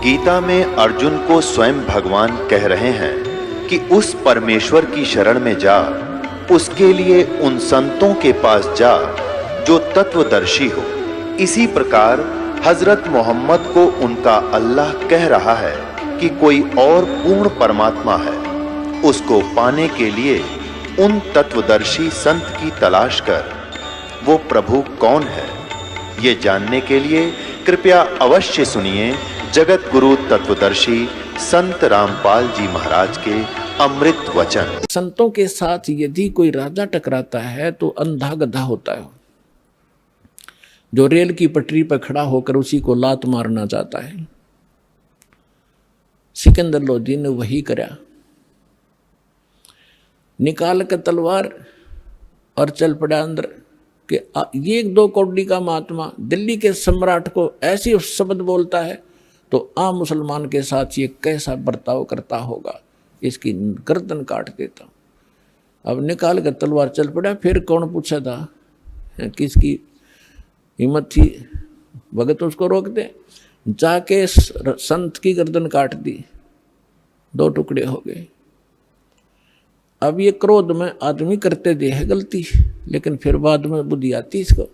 गीता में अर्जुन को स्वयं भगवान कह रहे हैं कि उस परमेश्वर की शरण में जा, उसके लिए उन संतों के पास जा जो तत्वदर्शी हो। इसी प्रकार हजरत मोहम्मद को उनका अल्लाह कह रहा है कि कोई और पूर्ण परमात्मा है, उसको पाने के लिए उन तत्वदर्शी संत की तलाश कर। वो प्रभु कौन है, ये जानने के लिए कृपया अवश्य सुनिए जगत गुरु तत्वदर्शी संत रामपाल जी महाराज के अमृत वचन। संतों के साथ यदि कोई राजा टकराता है तो अंधा गधा होता है, जो रेल की पटरी पर खड़ा होकर उसी को लात मारना चाहता है। सिकंदर लोधी ने वही करा, निकाल कर तलवार और चल पड़ा अंदर कि ये 2 कौड़ी का महात्मा दिल्ली के सम्राट को ऐसी शब्द बोलता है तो आम मुसलमान के साथ ये कैसा बर्ताव करता होगा, इसकी गर्दन काट देता। अब निकाल कर तलवार चल पड़ा। फिर कौन पूछा था, किसकी हिम्मत थी भगत उसको रोक दे, जाके संत की गर्दन काट दी, 2 टुकड़े हो गए। अब ये क्रोध में आदमी करते दे है गलती, लेकिन फिर बाद में बुद्धि आती इसको,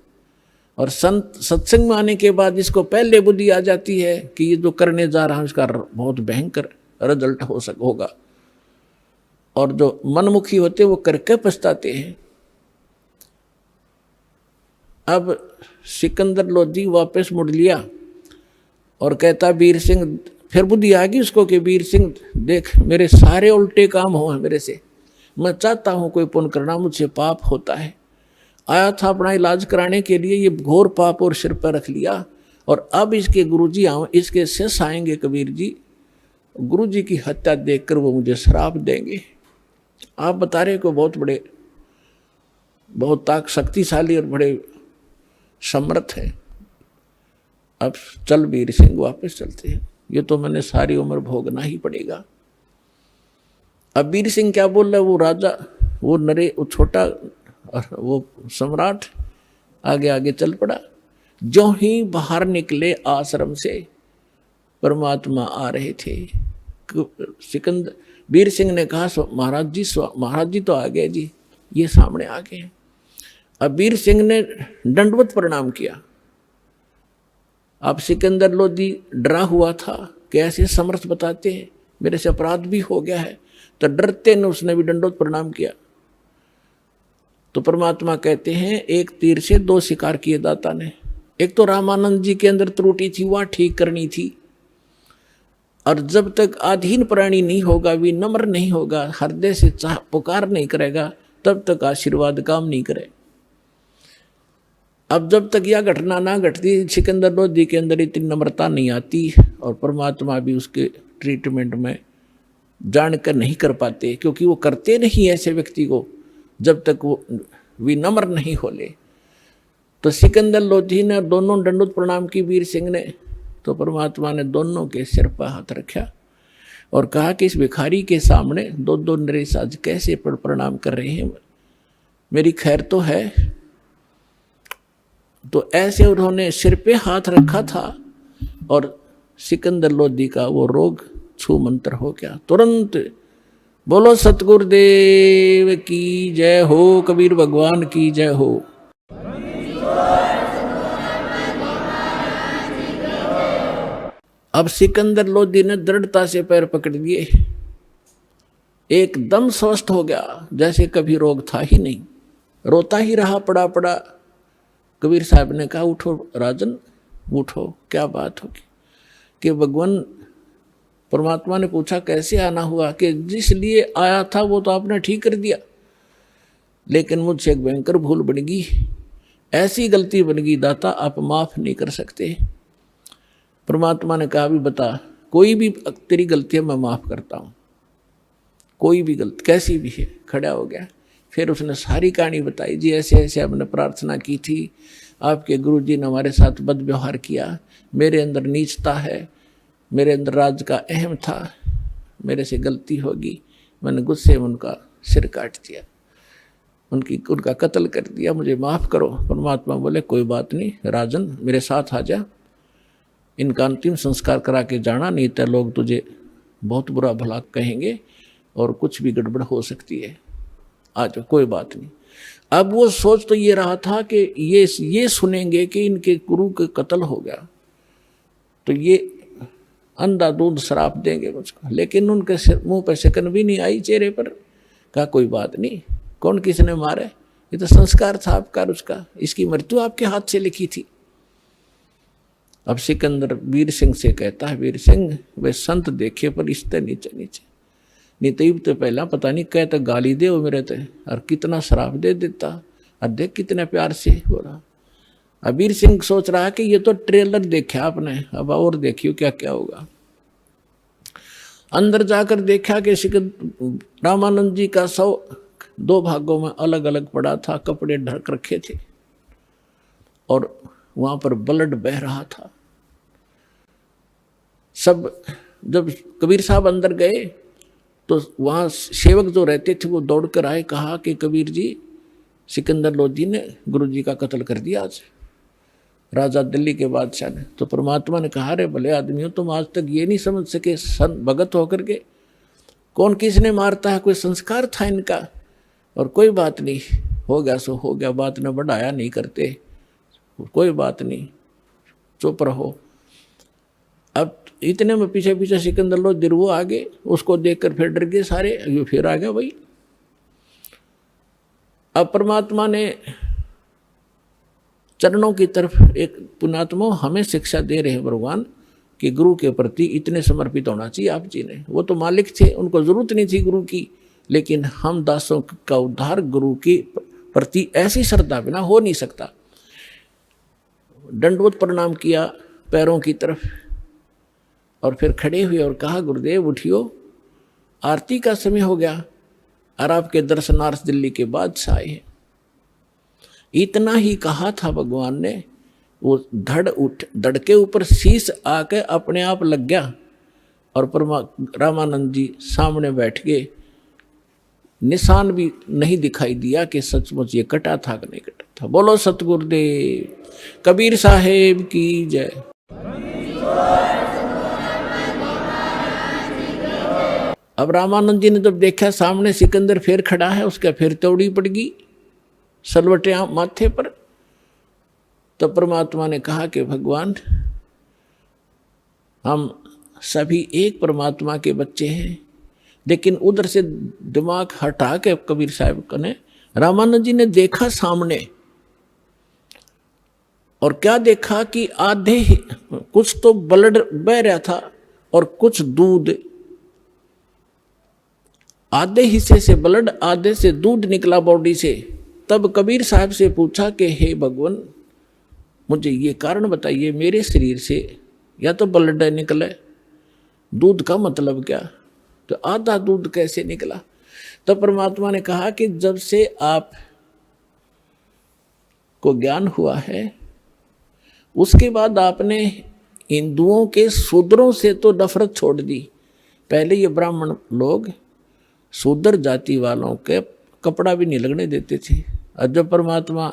और संत सत्संग में आने के बाद इसको पहले बुद्धि आ जाती है कि ये जो करने जा रहा है इसका बहुत भयंकर रिजल्ट होगा। और जो मनमुखी होते वो करके पछताते हैं। अब सिकंदर लोधी वापस मुड़ लिया और कहता वीर सिंह, फिर बुद्धि आ गई उसको कि वीर सिंह देख, मेरे सारे उल्टे काम हो मेरे से, मैं चाहता हूं कोई पुण्य करना, मुझसे पाप होता है। आया था अपना इलाज कराने के लिए, ये घोर पाप और सिर पर रख लिया, और अब इसके गुरुजी इसके शिष्य आएंगे कबीर जी, गुरुजी की हत्या देखकर वो मुझे श्राप देंगे। आप बता रहे को बहुत शक्तिशाली और बड़े समर्थ है। अब चल वीर सिंह वापस चलते हैं, ये तो मैंने सारी उम्र भोगना ही पड़ेगा। अब वीर सिंह क्या बोल रहा है, वो राजा, वो छोटा और वो सम्राट आगे आगे चल पड़ा। जो ही बाहर निकले आश्रम से परमात्मा आ रहे थे। सिकंदर वीर सिंह ने कहा, महाराज जी तो आ गए जी, ये सामने आ गए। अब वीर सिंह ने दंडवत प्रणाम किया। अब सिकंदर लोधी डरा हुआ था कि ऐसे समर्थ बताते हैं, मेरे से अपराध भी हो गया है, तो डरते ने उसने भी दंडवत प्रणाम किया। तो परमात्मा कहते हैं, एक तीर से 2 शिकार किए दाता ने। एक तो रामानंद जी के अंदर त्रुटि थी, वह ठीक करनी थी, और जब तक अधीन प्राणी नहीं होगा, विनम्र नहीं होगा, हृदय से पुकार नहीं करेगा, तब तक आशीर्वाद काम नहीं करे। अब जब तक यह घटना ना घटती, सिकंदर लोधी के अंदर इतनी नम्रता नहीं आती, और परमात्मा भी उसके ट्रीटमेंट में जानकर नहीं कर पाते, क्योंकि वो करते नहीं ऐसे व्यक्ति को जब तक वो विनम्र नहीं होले। तो सिकंदर लोधी ने दोनों दंडवत प्रणाम की वीर सिंह ने, तो परमात्मा ने दोनों के सिर पर हाथ रखा और कहा कि इस भिखारी के सामने 2 नरेश आज कैसे प्रणाम कर रहे हैं, मेरी खैर तो है। तो ऐसे उन्होंने सिर पे हाथ रखा था और सिकंदर लोधी का वो रोग छू मंत्र हो गया तुरंत। बोलो सतगुरुदेव की जय हो, कबीर भगवान की जय हो। अब सिकंदर लोधी ने दृढ़ता से पैर पकड़ लिए, एकदम स्वस्थ हो गया, जैसे कभी रोग था ही नहीं, रोता ही रहा पड़ा। कबीर साहब ने कहा, उठो राजन उठो, क्या बात होगी। कि भगवान परमात्मा ने पूछा कैसे आना हुआ, कि जिस लिए आया था वो तो आपने ठीक कर दिया, लेकिन मुझसे एक भयंकर भूल बन गई, ऐसी गलती बन गई दाता, आप माफ नहीं कर सकते। परमात्मा ने कहा, भी बता, कोई भी तेरी गलती है मैं माफ करता हूँ, कोई भी गलती कैसी भी है। खड़ा हो गया, फिर उसने सारी कहानी बताई, जी ऐसे ऐसे हमने प्रार्थना की थी, आपके गुरुजी ने हमारे साथ बदव्यवहार किया, मेरे अंदर नीचता है, मेरे अंदर राज का अहम था, मेरे से गलती होगी, मैंने गुस्से में उनका सिर काट दिया, उनका कत्ल कर दिया, मुझे माफ़ करो। परमात्मा बोले, कोई बात नहीं राजन, मेरे साथ आ जा, इनका अंतिम संस्कार करा के जाना, नहीं तो लोग तुझे बहुत बुरा भला कहेंगे और कुछ भी गड़बड़ हो सकती है। आज कोई बात नहीं। अब वो सोच तो ये रहा था कि ये सुनेंगे कि इनके गुरु का कत्ल हो गया तो ये अंधाधुंध श्राप देंगे मुझको, लेकिन उनके मुंह पर शिकन भी नहीं आई चेहरे पर। कहा कोई बात नहीं, कौन किसने मारे, ये तो संस्कार था आपका, उसका इसकी मृत्यु आपके हाथ से लिखी थी। अब सिकंदर वीर सिंह से कहता है, वीर सिंह वे संत देखे पर इससे नीचे नीचे नहीं तो पहला पता नहीं कहता गाली दे वो मेरे ते और कितना शराब दे देता, और देख कितने प्यार से हो रहा। अब वीर सिंह सोच रहा है कि ये तो ट्रेलर देखा आपने, अब और देखियो क्या क्या होगा। अंदर जाकर देखा कि रामानंद जी का शव 2 भागों में अलग अलग पड़ा था, कपड़े ढक रखे थे और वहां पर ब्लड बह रहा था। सब जब कबीर साहब अंदर गए तो वहाँ सेवक जो रहते थे वो दौड़ कर आए, कहा कि कबीर जी सिकंदर लोधी ने गुरु जी का कत्ल कर दिया आज, राजा दिल्ली के बादशाह ने। तो परमात्मा ने कहा, रे भले आदमी हो, तुम आज तक ये नहीं समझ सके सन भगत होकर के कौन किसने मारता है, कोई संस्कार था इनका। और कोई बात नहीं, हो गया सो हो गया, बात न बढ़ाया नहीं करते, कोई बात नहीं, चुप रहो। अब इतने में पीछे पीछे सिकंदर लोधी वो आगे, उसको देखकर फिर डर गए सारे, ये फिर आ गया भाई। अब परमात्मा ने चरणों की तरफ एक पुण्यात्मा हमें शिक्षा दे रहे हैं भगवान कि गुरु के प्रति इतने समर्पित होना चाहिए आप जी ने। वो तो मालिक थे, उनको जरूरत नहीं थी गुरु की, लेकिन हम दासों का उद्धार गुरु के प्रति ऐसी श्रद्धा बिना हो नहीं सकता। दंडवत प्रणाम किया पैरों की तरफ और फिर खड़े हुए और कहा, गुरुदेव उठियो, आरती का समय हो गया और आपके दर्शनार्थ दिल्ली के बादशाह आए हैं। इतना ही कहा था भगवान ने, वो धड़ के ऊपर शीश आके अपने आप लग गया और रामानंद जी सामने बैठ गए। निशान भी नहीं दिखाई दिया कि सचमुच ये कटा था कि नहीं कटा था। बोलो सतगुरुदेव कबीर साहेब की जय। अब रामानंद जी ने जब देखा सामने सिकंदर फिर खड़ा है, उसका फिर तौड़ी पड़ गई सलवटे माथे पर। तो परमात्मा ने कहा कि भगवान हम सभी एक परमात्मा के बच्चे हैं, लेकिन उधर से दिमाग हटा के कबीर साहब ने रामानंद जी ने देखा सामने, और क्या देखा कि आधे ही कुछ तो ब्लड बह रहा था और कुछ दूध, आधे हिस्से से ब्लड आधे से दूध निकला बॉडी से। तब कबीर साहब से पूछा कि हे भगवान मुझे ये कारण बताइए, मेरे शरीर से या तो ब्लड निकले, दूध का मतलब क्या, तो आधा दूध कैसे निकला। तो परमात्मा ने कहा कि जब से आप को ज्ञान हुआ है उसके बाद आपने हिंदुओं के शूद्रों से तो नफरत छोड़ दी। पहले ये ब्राह्मण लोग शूद्र जाति वालों के कपड़ा भी नहीं लगने देते थे, और जब परमात्मा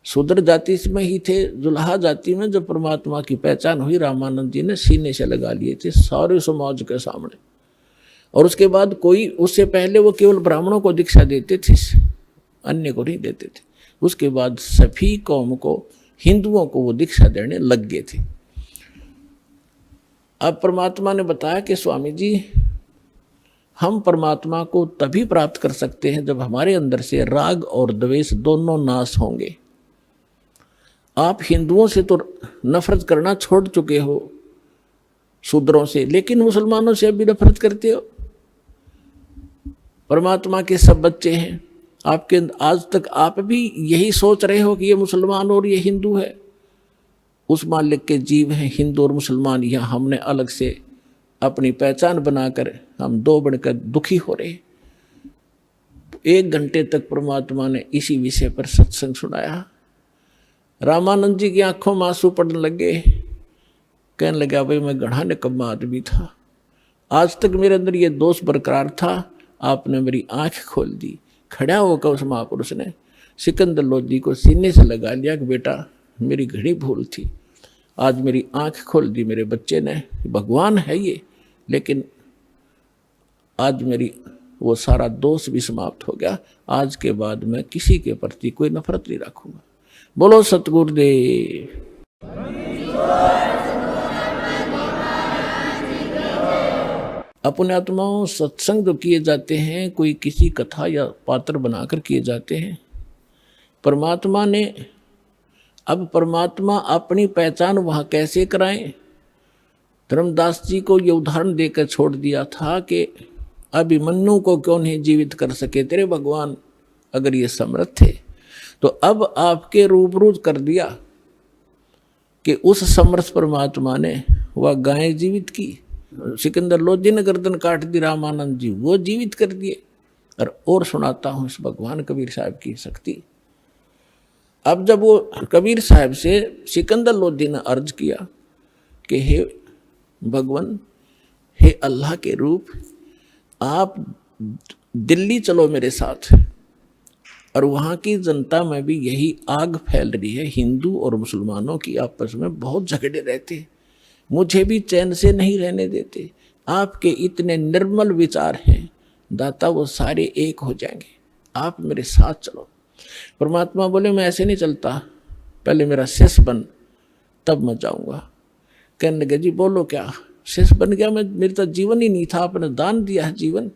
शूद्र जाति में ही थे, जुल्हा जाति में जब परमात्मा की पहचान हुई, रामानंद जी ने सीने से लगा लिए थे सारे समाज के सामने। और उसके बाद कोई, उससे पहले वो केवल ब्राह्मणों को दीक्षा देते थे, अन्य को नहीं देते थे। उसके बाद सभी कौम को, हिंदुओं को वो दीक्षा देने लग गए थे। अब परमात्मा ने बताया कि स्वामी जी हम परमात्मा को तभी प्राप्त कर सकते हैं जब हमारे अंदर से राग और द्वेष दोनों नाश होंगे। आप हिंदुओं से तो नफरत करना छोड़ चुके हो, शूद्रों से, लेकिन मुसलमानों से अभी नफरत करते हो। परमात्मा के सब बच्चे हैं आपके, आज तक आप भी यही सोच रहे हो कि ये मुसलमान और ये हिंदू है। उस मालिक के जीव हैं हिंदू और मुसलमान, यहाँ हमने अलग से अपनी पहचान बनाकर हम दो बनकर दुखी हो रहे। 1 घंटे तक परमात्मा ने इसी विषय पर सत्संग सुनाया। रामानंद जी की आंखों में आंसू पड़ने लगे, कहने लगा भाई मैं गढ़ा निकम्मा आदमी था, आज तक मेरे अंदर ये दोष बरकरार था, आपने मेरी आंख खोल दी। खड़ा होकर उस महापुरुष ने सिकंदर लोधी को सीने से लगा लिया कि बेटा मेरी घड़ी भूल थी, आज मेरी आंख खोल दी मेरे बच्चे ने, भगवान है ये, लेकिन आज मेरी वो सारा दोष भी समाप्त हो गया। आज के बाद मैं किसी के प्रति कोई नफरत नहीं रखूंगा। बोलो सतगुरुदेव। अपने आत्माओं सत्संग जो किए जाते हैं, कोई किसी कथा या पात्र बनाकर किए जाते हैं। परमात्मा ने, अब परमात्मा अपनी पहचान वहाँ कैसे कराएं? धर्मदास जी को ये उदाहरण देकर छोड़ दिया था कि अभिमन्यु को क्यों नहीं जीवित कर सके तेरे भगवान, अगर ये समर्थ थे तो अब आपके रूबरू कर दिया कि उस समर्थ परमात्मा ने वह गायें जीवित की। सिकंदर लोधी ने गर्दन काट दी रामानंद जी, वो जीवित कर दिए। और सुनाता हूँ इस भगवान कबीर साहब की शक्ति। अब जब वो कबीर साहब से सिकंदर लोधी ने अर्ज किया कि हे भगवान, हे अल्लाह के रूप, आप दिल्ली चलो मेरे साथ, और वहाँ की जनता में भी यही आग फैल रही है, हिंदू और मुसलमानों की आपस में बहुत झगड़े रहते हैं, मुझे भी चैन से नहीं रहने देते। आपके इतने निर्मल विचार हैं दाता, वो सारे एक हो जाएंगे, आप मेरे साथ चलो। परमात्मा बोले मैं ऐसे नहीं चलता, पहले मेरा शिष्य बन, तब मैं जाऊंगा। कहने लगे जी बोलो क्या? शिष्य बन गया मैं? मेरे तो जीवन ही नहीं था, आपने दान दिया है जीवन,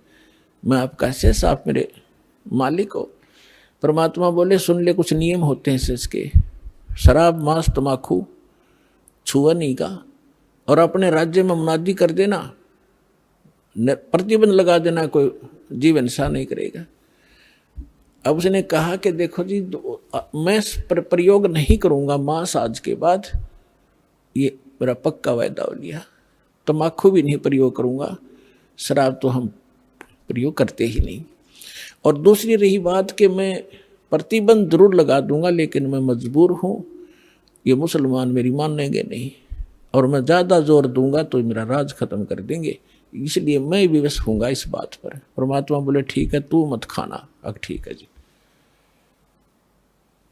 मैं आपका शिष्य, आप मेरे मालिक हो। परमात्मा बोले सुन ले, कुछ नियम होते हैं शिष्य के, शराब मांस तमाकू छुआ नहीं का, और अपने राज्य में मुनादी कर देना, प्रतिबंध लगा देना, कोई जीवन हिंसा नहीं करेगा। अब उसने कहा कि देखो जी, मैं प्रयोग नहीं करूंगा मांस आज के बाद, ये मेरा पक्का वायदा हो लिया। तम्बाकू भी नहीं प्रयोग करूंगा, शराब तो हम प्रयोग करते ही नहीं। और दूसरी रही बात कि मैं प्रतिबंध जरूर लगा दूंगा, लेकिन मैं मजबूर हूँ, ये मुसलमान मेरी मानेंगे नहीं, और मैं ज़्यादा जोर दूंगा तो मेरा राज खत्म कर देंगे, इसलिए मैं विवश हूँगा इस बात पर। परमात्मा बोले ठीक है, तू मत खाना। अब ठीक है जी।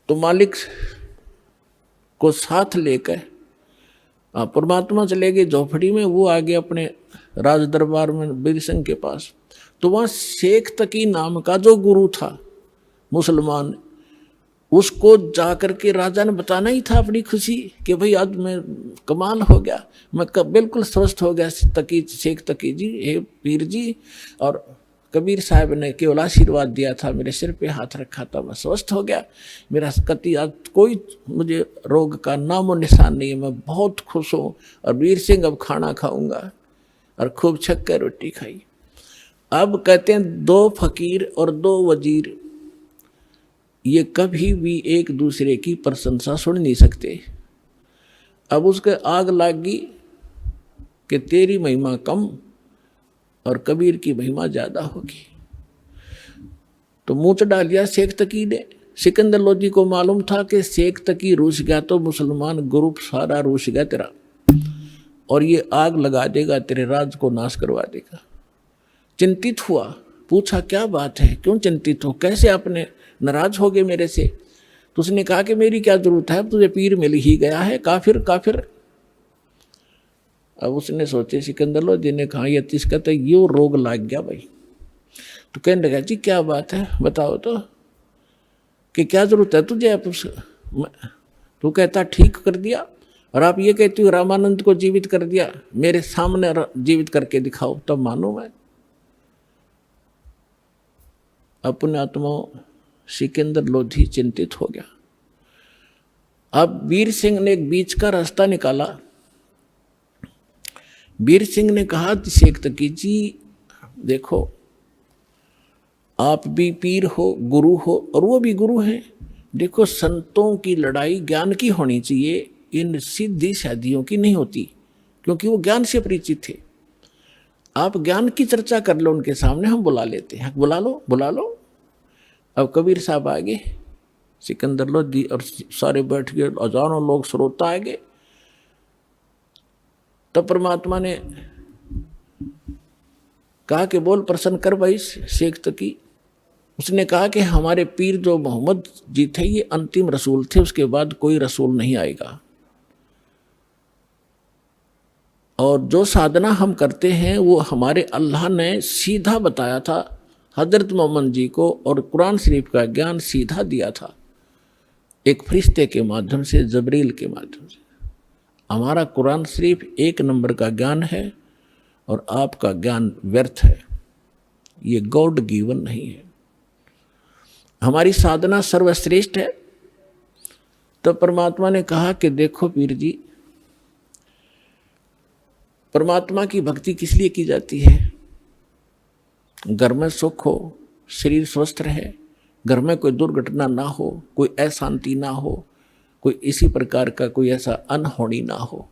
तो मालिक को साथ लेकर परमात्मा चले गए झोपड़ी में, वो आगे अपने राज दरबार में वीर सिंह के पास। तो वहाँ शेख तकी नाम का जो गुरु था मुसलमान, उसको जाकर के राजा ने बताना ही था अपनी खुशी कि भाई आज मैं कमाल हो गया, मैं बिल्कुल स्वस्थ हो गया तकी, शेख तकी जी, हे पीर जी। और कबीर साहब ने केवल आशीर्वाद दिया था, मेरे सिर पे हाथ रखा था, मैं स्वस्थ हो गया, मेरा कति आज कोई मुझे रोग का नामो निशान नहीं है, मैं बहुत खुश हूँ। और वीर सिंह अब खाना खाऊंगा, और खूब छक कर रोटी खाई। अब कहते हैं 2 फकीर और 2 वजीर ये कभी भी एक दूसरे की प्रशंसा सुन नहीं सकते। अब उसके आग लागी कि तेरी महिमा कम और कबीर की महिमा ज्यादा होगी। तो मुंह चढ़ा लिया शेख तकी ने। सिकंदर लोधी को मालूम था कि शेख तकी रूस गया तो मुसलमान ग्रुप सारा रूस गया तेरा, और ये आग लगा देगा, तेरे राज को नाश करवा देगा। चिंतित हुआ, पूछा क्या बात है, क्यों चिंतित हो, कैसे आपने नाराज हो गए मेरे से? तो उसने कहा कि मेरी क्या जरूरत है, तुझे पीर मिल ही गया है, काफिर काफिर। अब उसने सोचे, सिकंदर लोधी ने कहा ये तिसका तो ये रोग लग गया भाई। तो कहने लगा जी क्या बात है बताओ तो, कि क्या जरूरत है तुझे? आप तू कहता ठीक कर दिया, और आप ये कहती हो रामानंद को जीवित कर दिया, मेरे सामने जीवित करके दिखाओ तब मानो मैं। अपने आत्मा सिकंदर लोधी चिंतित हो गया। अब वीर सिंह ने एक बीच का रास्ता निकाला। वीर सिंह ने कहा शेख तकी जी देखो, आप भी पीर हो, गुरु हो, और वो भी गुरु हैं। देखो संतों की लड़ाई ज्ञान की होनी चाहिए, इन सिद्धि शादियों की नहीं होती, क्योंकि वो ज्ञान से परिचित थे। आप ज्ञान की चर्चा कर लो उनके सामने, हम बुला लेते हैं, बुला लो बुला लो। अब कबीर साहब आ गए, सिकंदर लोधी और सारे बैठ गए, हजारों लोग श्रोता आ गए। तब परमात्मा ने कहा कि बोल प्रसन्न कर भाई शेख तकी। उसने कहा कि हमारे पीर जो मोहम्मद जी थे ये अंतिम रसूल थे, उसके बाद कोई रसूल नहीं आएगा। और जो साधना हम करते हैं वो हमारे अल्लाह ने सीधा बताया था हजरत मोहम्मद जी को, और कुरान शरीफ का ज्ञान सीधा दिया था एक फरिश्ते के माध्यम से, जबरील के माध्यम से। हमारा कुरान शरीफ 1 नंबर का ज्ञान है और आपका ज्ञान व्यर्थ है, ये गॉड गिवन नहीं है। हमारी साधना सर्वश्रेष्ठ है। तो परमात्मा ने कहा कि देखो पीर जी, परमात्मा की भक्ति किस लिए की जाती है? घर में सुख हो, शरीर स्वस्थ रहे, घर में कोई दुर्घटना ना हो, कोई अशांति ना हो, कोई इसी प्रकार का कोई ऐसा अनहोनी ना हो,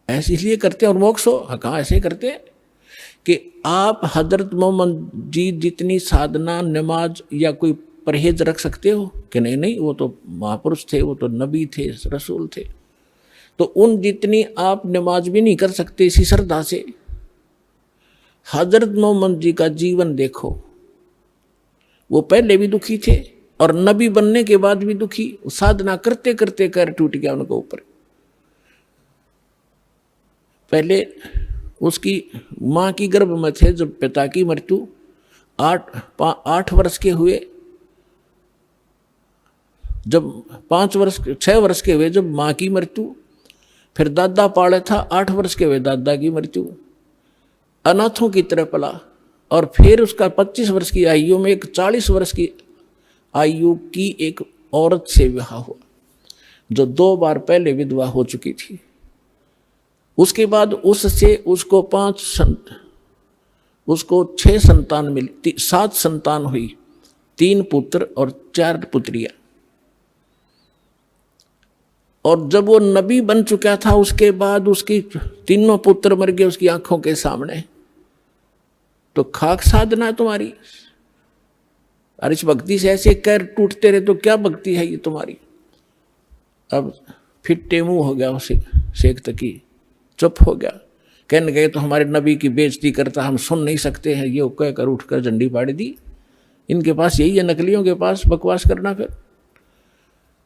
ऐसे इसलिए करते हैं। और मोक्ष हो, हाँ कहाँ ऐसे करते हैं कि आप हजरत मोहम्मद जी जितनी साधना, नमाज या कोई परहेज रख सकते हो कि नहीं? नहीं, वो तो महापुरुष थे, वो तो नबी थे, रसूल थे। तो उन जितनी आप नमाज भी नहीं कर सकते इसी श्रद्धा से। हजरत मोहम्मद जी का जीवन देखो, वो पहले भी दुखी थे और नबी बनने के बाद भी दुखी। साधना करते करते कर टूट गया उनके ऊपर। पहले उसकी माँ की गर्भ में थे जब पिता की मृत्यु, 8 वर्ष के हुए, जब 6 वर्ष के हुए जब माँ की मृत्यु, फिर दादा पाले था, 8 वर्ष के हुए दादा की मृत्यु, अनाथों की तरह पला। और फिर उसका 25 वर्ष की आयु में एक 40 वर्ष की आयु की एक औरत से विवाह हुआ, जो 2 बार पहले विधवा हो चुकी थी। उसके बाद उससे उसको 6 संतान मिली, 7 संतान हुई, 3 पुत्र और 4 पुत्रियां। और जब वो नबी बन चुका था उसके बाद उसकी 3 पुत्र मर गए उसकी आंखों के सामने। तो खाक साधना है तुम्हारी, और इस भक्ति से ऐसे कर टूटते रहे तो क्या भक्ति है ये तुम्हारी? अब फिट्टे मुंह हो गया उसे शेख तकी, चुप हो गया। कहने गए तो हमारे नबी की बेइज्जती करता, हम सुन नहीं सकते हैं, ये कहकर उठकर झंडी फाड़ दी। इनके पास यही है, नकलियों के पास बकवास करना। फिर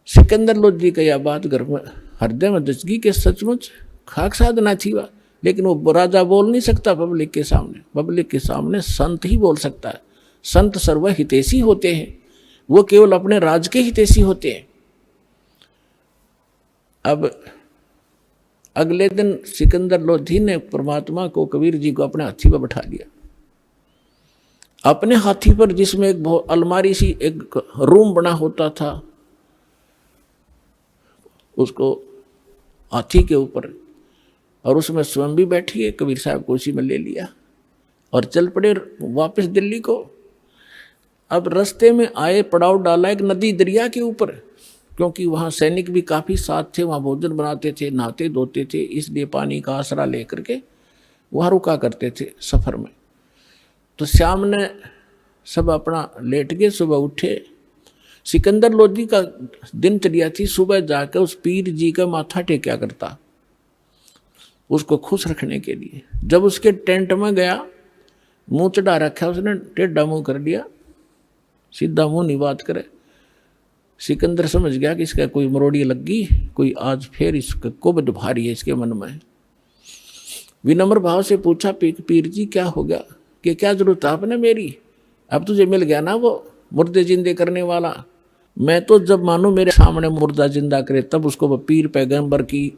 सिकंदर लोधी का यह बात घर में हृदय में दचगी के सचमुच खाक साधना थी वह। लेकिन वो राजा बोल नहीं सकता पब्लिक के सामने। पब्लिक के सामने संत ही बोल सकता है। संत सर्व हितैषी होते हैं, वो केवल अपने राज के हितैषी होते हैं। अब अगले दिन सिकंदर लोधी ने परमात्मा को, कबीर जी को अपने हाथी पर बैठा लिया। अपने हाथी पर, जिसमें एक अलमारी सी एक रूम बना होता था, उसको हाथी के ऊपर, और उसमें स्वयं भी बैठी है। कबीर साहब को उसी में ले लिया और चल पड़े वापस दिल्ली को। अब रास्ते में आए, पड़ाव डाला एक नदी दरिया के ऊपर, क्योंकि वहाँ सैनिक भी काफ़ी साथ थे, वहाँ भोजन बनाते थे, नहाते धोते थे, इसलिए पानी का आसरा लेकर के वहाँ रुका करते थे सफ़र में। तो शाम ने सब अपना लेट गए, सुबह उठे। सिकंदर लोधी का दिनचर्या थी, सुबह जाकर उस पीर जी का माथा टेक्या करता, उसको खुश रखने के लिए। जब उसके टेंट में गया, मुंह चढ़ा रखा उसने, टेढ़ा मुंह कर लिया, सीधा मुंह नहीं बात करे। सिकंदर समझ गया कि इसका कोई मरोड़ी लग गई, कोई आज फिर इसका कुबद भारी है इसके मन में। विनम्र भाव से पूछा, पीर जी क्या हो गया, कि क्या जरूरत है आपने मेरी? अब तुझे मिल गया ना वो मुर्दे जिंदे करने वाला। मैं तो जब मानो मेरे सामने मुर्दा जिंदा करे तब उसको पीर पैगंबर की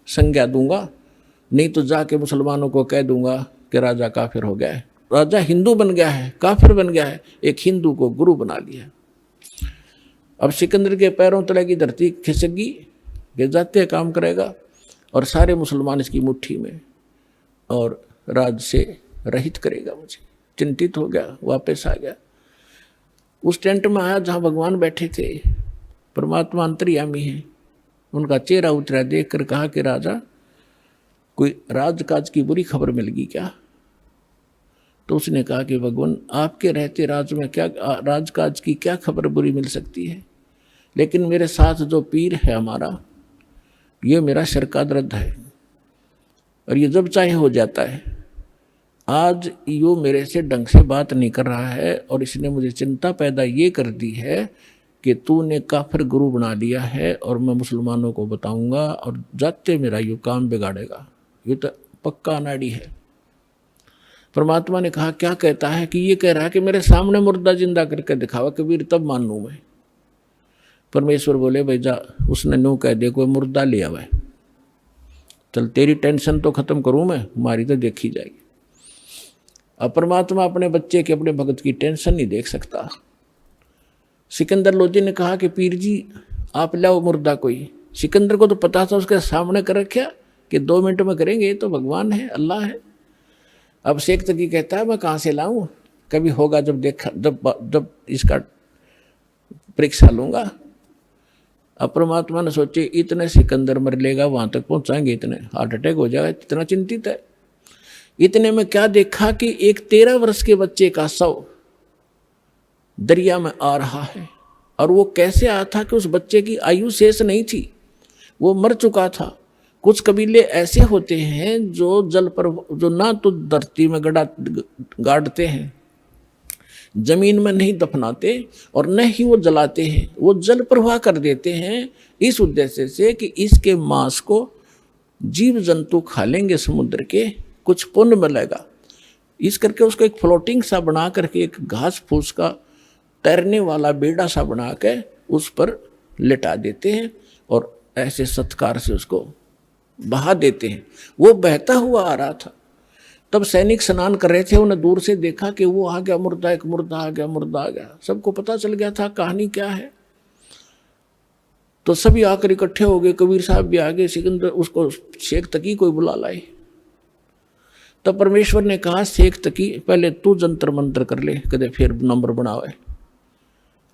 संज्ञा दूंगा, नहीं तो जाके मुसलमानों को कह दूंगा कि राजा काफिर हो गया है। राजा हिंदू बन गया है, काफिर बन गया है, एक हिंदू को गुरु बना लिया। अब सिकंदर के पैरों तले की धरती खिसकी कि जाते काम करेगा और सारे मुसलमान इसकी मुट्ठी में, और राज से रहित करेगा मुझे। चिंतित हो गया, वापस आ गया। उस टेंट में आया जहाँ भगवान बैठे थे, परमात्मा अंतर्यामी है। उनका चेहरा उतरा, देख कर कहा कि राजा, कोई राजकाज की बुरी खबर मिल गई क्या? तो उसने कहा कि भगवान, आपके रहते राज में क्या राजकाज की क्या खबर बुरी मिल सकती है, लेकिन मेरे साथ जो पीर है हमारा, ये मेरा सिर का दर्द है और ये जब चाहे हो जाता है। आज यो मेरे से ढंग से बात नहीं कर रहा है और इसने मुझे चिंता पैदा ये कर दी है कि तूने काफिर गुरु बना लिया है और मैं मुसलमानों को बताऊंगा और जाते मेरा यो काम बिगाड़ेगा। ये तो पक्का अनाड़ी है। परमात्मा ने कहा क्या कहता है? कि ये कह रहा है कि मेरे सामने मुर्दा जिंदा करके दिखावा कबीर, तब मानूं मैं। परमेश्वर बोले भाई जा, उसने नो कह दे कोई मुर्दा ले आवे, चल तेरी टेंशन तो खत्म करूं मैं, हमारी तो देखी जाएगी। अब परमात्मा अपने बच्चे के, अपने भगत की टेंशन नहीं देख सकता। सिकंदर लोधी ने कहा कि पीर जी आप लाओ मुर्दा कोई। सिकंदर को तो पता था, उसके सामने कर रखा कि 2 मिनट में करेंगे, ये तो भगवान है, अल्लाह है। अब शेख तकी कहता है मैं कहाँ से लाऊं, कभी होगा जब देखा, जब इसका परीक्षा लूंगा। अब परमात्मा ने सोचे इतने सिकंदर मर लेगा, वहां तक पहुंचाएंगे, इतने हार्ट अटैक हो जाएगा, इतना चिंतित है। इतने में क्या देखा कि एक 13 वर्ष के बच्चे का शव दरिया में आ रहा है। और वो कैसे आया था कि उस बच्चे की आयु शेष नहीं थी, वो मर चुका था। कुछ कबीले ऐसे होते हैं जो जल पर, जो ना तो धरती में गाड़ते हैं, जमीन में नहीं दफनाते और न ही वो जलाते हैं, वो जल प्रवाह कर देते हैं इस उद्देश्य से कि इसके मांस को जीव जंतु खा लेंगे समुद्र के, कुछ पुण्य मिलेगा। इस करके उसको एक फ्लोटिंग सा बना करके, एक घास फूस का तैरने वाला बेड़ा सा बना के उस पर लिटा देते हैं और ऐसे सत्कार से उसको बहा देते हैं। वो बहता हुआ आ रहा था, तब सैनिक स्नान कर रहे थे, उन्हें दूर से देखा कि वो आ गया मुर्दा, एक मुर्दा आ गया, मुर्दा आ गया। सबको पता चल गया था कहानी क्या है। तो सभी आकर इकट्ठे हो गए, कबीर साहब भी आ गए, सिकंदर उसको शेख तकी कोई बुला लाए। तब परमेश्वर ने कहा शेख तकी पहले तू जंतर मंत्र कर ले, कदे फिर नंबर बनावे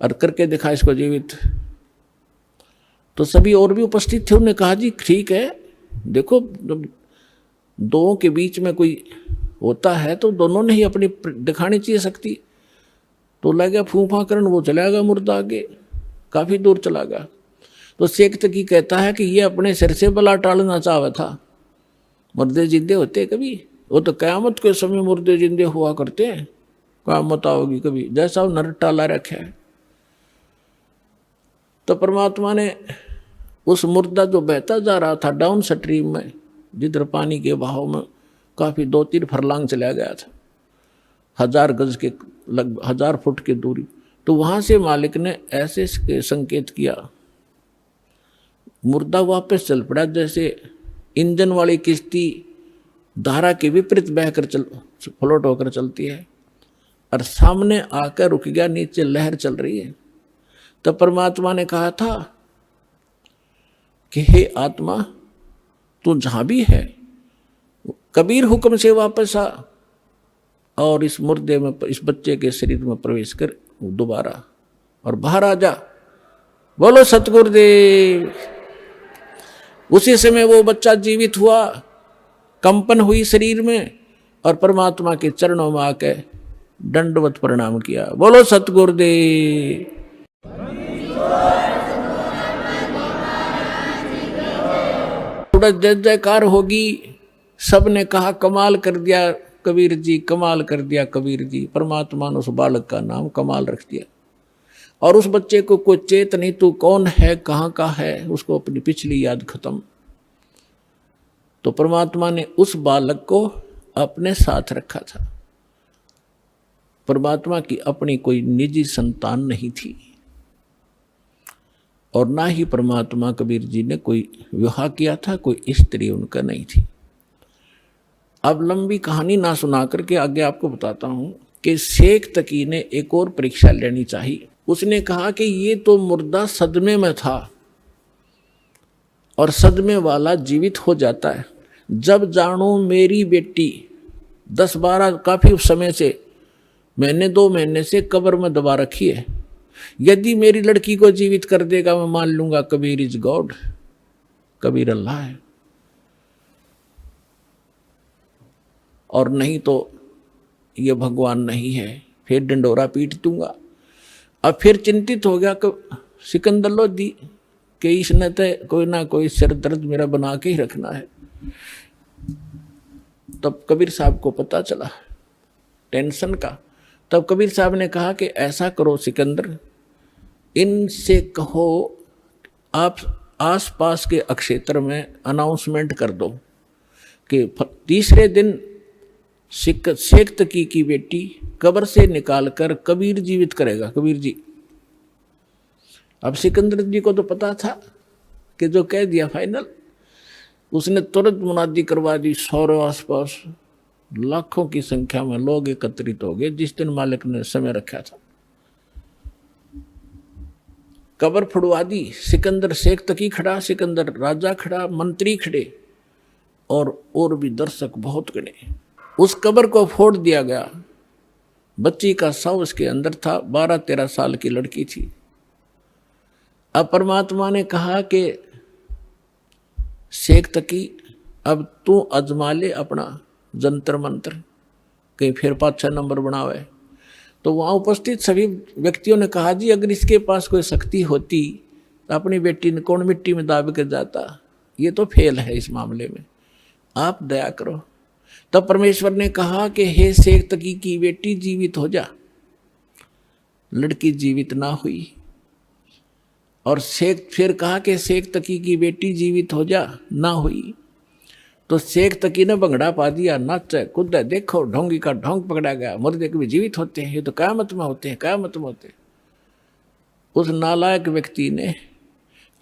और करके दिखा इसको जीवित। तो सभी और भी उपस्थित थे, उन्होंने कहा जी ठीक है, देखो दो के बीच में कोई होता है तो दोनों ने ही अपनी दिखानी चाहिए शक्ति। तो लगा फूफा करण, वो चला गया मुर्दा आगे, काफी दूर चला गया। तो शेख तकी कहता है कि ये अपने सिर से बला टालना चाहा था, मुर्दे जिंदे होते कभी, वो तो कयामत के समय मुर्दे जिंदे हुआ करते हैं, कयामत आओगी कभी, जैसा वो नर टाला रखा है। तो परमात्मा ने उस मुर्दा जो बहता जा रहा था डाउन स्ट्रीम में, जिधर पानी के बहाव में काफी 2-3 फरलांग चला गया था, 1000 गज के लगभग 1000 फुट की दूरी, तो वहां से मालिक ने ऐसे संकेत किया, मुर्दा वापस चल पड़ा, जैसे इंजन वाली किश्ती धारा के विपरीत बहकर फ्लोट होकर चलती है, और सामने आकर रुक गया, नीचे लहर चल रही है। तो परमात्मा ने कहा था कि हे आत्मा तू जहां भी है, कबीर हुक्म से वापस आ और इस मुर्दे में, इस बच्चे के शरीर में प्रवेश कर दोबारा और बाहर आ जा, बोलो सतगुरुदेव। उसी समय वो बच्चा जीवित हुआ, कंपन हुई शरीर में और परमात्मा के चरणों में आके दंडवत प्रणाम किया, बोलो सतगुरुदेव। थोड़ा जय जयकार होगी, सबने कहा कमाल कर दिया कबीर जी, कमाल कर दिया कबीर जी। परमात्मा ने उस बालक का नाम कमाल रख दिया। और उस बच्चे को कोई चेत नहीं तू कौन है, कहाँ का है, उसको अपनी पिछली याद खत्म। तो परमात्मा ने उस बालक को अपने साथ रखा था। परमात्मा की अपनी कोई निजी संतान नहीं थी और ना ही परमात्मा कबीर जी ने कोई विवाह किया था, कोई स्त्री उनका नहीं थी। अब लंबी कहानी ना सुना करके आगे आपको बताता हूं कि शेख तकी ने एक और परीक्षा लेनी चाहिए। उसने कहा कि ये तो मुर्दा सदमे में था और सदमे वाला जीवित हो जाता है। जब जानो मेरी बेटी 10-12 काफी समय से, 1-2 महीने से कब्र में दबा रखी है, यदि मेरी लड़की को जीवित कर देगा मैं मान लूंगा कबीर इज गॉड, कबीर अल्लाह है, और नहीं तो ये भगवान नहीं है, फिर डंडोरा पीट दूंगा। अब फिर चिंतित हो गया सिकंदर लोधी कि इसने तो कोई ना कोई सिर दर्द मेरा बना के ही रखना है। तब कबीर साहब को पता चला टेंशन का। तब कबीर साहब ने कहा कि ऐसा करो सिकंदर, इनसे कहो आप आसपास के क्षेत्र में अनाउंसमेंट कर दो कि तीसरे दिन शेख तकी की बेटी कब्र से निकालकर कबीर जीवित करेगा, कबीर जी। अब सिकंदर जी को तो पता था कि जो कह दिया फाइनल, उसने तुरंत मुनादी करवा दी। सौरों आसपास लाखों की संख्या में लोग एकत्रित हो गए जिस दिन मालिक ने समय रखा था। कब्र फुड़वा दी। सिकंदर शेख तकी खड़ा, सिकंदर राजा खड़ा, मंत्री खड़े और भी दर्शक बहुत गणे। उस कब्र को फोड़ दिया गया। बच्ची का शव उसके अंदर था, 12-13 साल की लड़की थी। अब परमात्मा ने कहा कि शेख तकी अब तू अजमा ले अपना जंतर मंत्र, कहीं फिर 5-6 नंबर बनावे। तो वहाँ उपस्थित सभी व्यक्तियों ने कहा, जी अगर इसके पास कोई शक्ति होती तो अपनी बेटी ने कौन मिट्टी में दाब के जाता, ये तो फेल है इस मामले में, आप दया करो। तब परमेश्वर ने कहा कि हे शेख तकी की बेटी जीवित हो जा। लड़की जीवित ना हुई। और शेख फिर कहा कि शेख तकी की बेटी जीवित हो जा, ना हुई। तो शेख तकी ने भंगड़ा पा दिया, नाचे कूदे, देखो ढोंगी का ढोंग पकड़ा गया। मुर्दे कभी जीवित होते हैं, ये तो क़यामत में होते हैं, क़यामत में होते हैं। उस नालायक व्यक्ति ने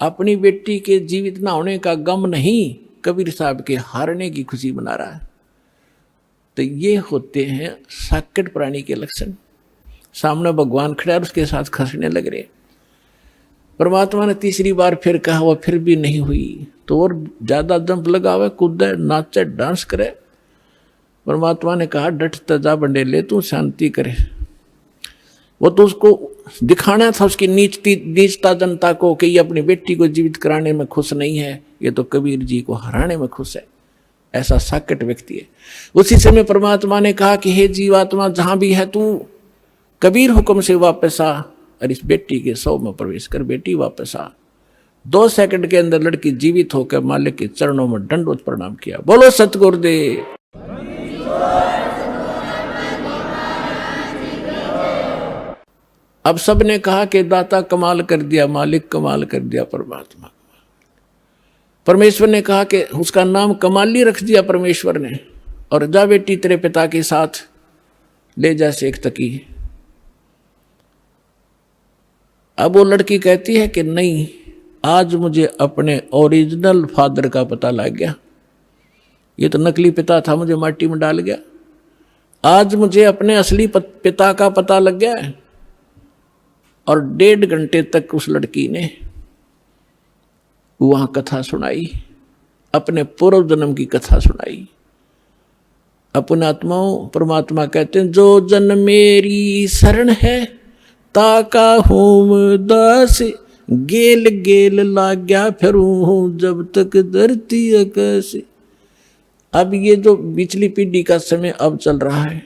अपनी बेटी के जीवित ना होने का गम नहीं, कबीर साहब के हारने की खुशी मना रहा है। तो ये होते हैं साकेट प्राणी के लक्षण। सामने भगवान खड़ा और उसके साथ खसने लग रहे। परमात्मा ने तीसरी बार फिर कहा, वो फिर भी नहीं हुई। तो और ज्यादा जंप लगावे, कूदे, नाचे, डांस करे। परमात्मा ने कहा, डट तजा बंडे ले, तू शांति करे। वो तो उसको दिखाना था उसकी नीचता जनता को कि ये अपनी बेटी को जीवित कराने में खुश नहीं है, ये तो कबीर जी को हराने में खुश है। ऐसा साकेट व्यक्ति है। उसी समय परमात्मा ने कहा कि हे जीवात्मा जहां भी है तू कबीर हुक्म से वापस आ और इस बेटी के शव में प्रवेश कर। बेटी वापस आ। 2 सेकंड के अंदर लड़की जीवित होकर मालिक के चरणों में दंडवत प्रणाम किया। बोलो सतगुरुदेव। अब सबने कहा कि दाता कमाल कर दिया, मालिक कमाल कर दिया, परमात्मा। परमेश्वर ने कहा कि उसका नाम कमाली रख दिया परमेश्वर ने, और जा बेटी तेरे पिता के साथ ले जा शेख तकी। अब वो लड़की कहती है कि नहीं, आज मुझे अपने ओरिजिनल फादर का पता लग गया, ये तो नकली पिता था, मुझे माटी में डाल गया। आज मुझे अपने असली पिता का पता लग गया है। और 1.5 घंटे तक उस लड़की ने वहां कथा सुनाई, अपने पूर्व जन्म की कथा सुनाई। अपने आत्माओं, परमात्मा कहते हैं, जो जन मेरी शरण है ताका हूं दास, गेल गेल लाग्या फिरूं जब तक धरती आकाश। अब ये जो पिछली पीढ़ी का समय अब चल रहा है,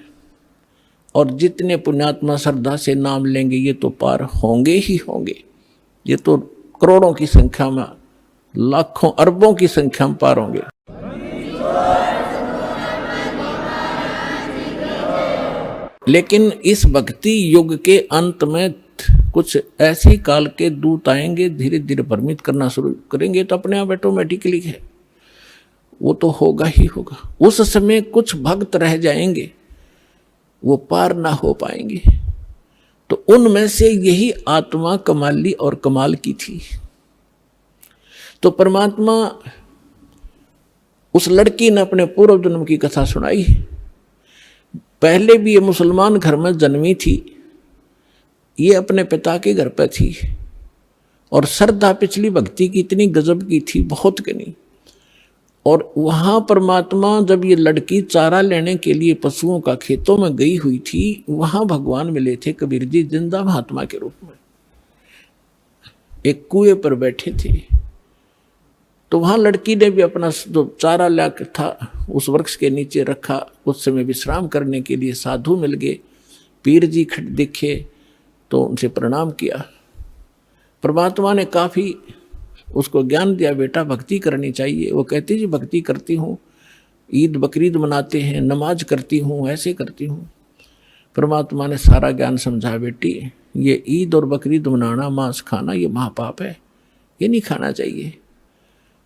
और जितने पुण्यात्मा श्रद्धा से नाम लेंगे ये तो पार होंगे ही होंगे। ये तो करोड़ों की संख्या में, लाखों अरबों की संख्या में पार होंगे। लेकिन इस भक्ति युग के अंत में कुछ ऐसे काल के दूत आएंगे, धीरे धीरे भ्रमित करना शुरू करेंगे, तो अपने आप ऑटोमेटिकली है, वो तो होगा ही होगा। उस समय कुछ भक्त रह जाएंगे, वो पार ना हो पाएंगे। तो उनमें से यही आत्मा कमाली और कमाल की थी। तो परमात्मा, उस लड़की ने अपने पूर्व जन्म की कथा सुनाई। पहले भी ये मुसलमान घर में जन्मी थी, ये अपने पिता के घर पे थी, और श्रद्धा पिछली भक्ति की इतनी गजब की थी, बहुत कनी। और वहां परमात्मा, जब ये लड़की चारा लेने के लिए पशुओं का खेतों में गई हुई थी, वहां भगवान मिले थे कबीर जी जिंदा महात्मा के रूप में। एक कुएं पर बैठे थे, तो वहां लड़की ने भी अपना जो चारा लाकर था उस वृक्ष के नीचे रखा। उस समय विश्राम करने के लिए साधु मिल गए, पीर जी दिखे, तो उनसे प्रणाम किया। परमात्मा ने काफी उसको ज्ञान दिया, बेटा भक्ति करनी चाहिए। वो कहती जी भक्ति करती हूँ, ईद बकरीद मनाते हैं, नमाज करती हूँ, ऐसे करती हूँ। परमात्मा ने सारा ज्ञान समझा, बेटी ये ईद और बकरीद मनाना, मांस खाना, ये महापाप है, ये नहीं खाना चाहिए।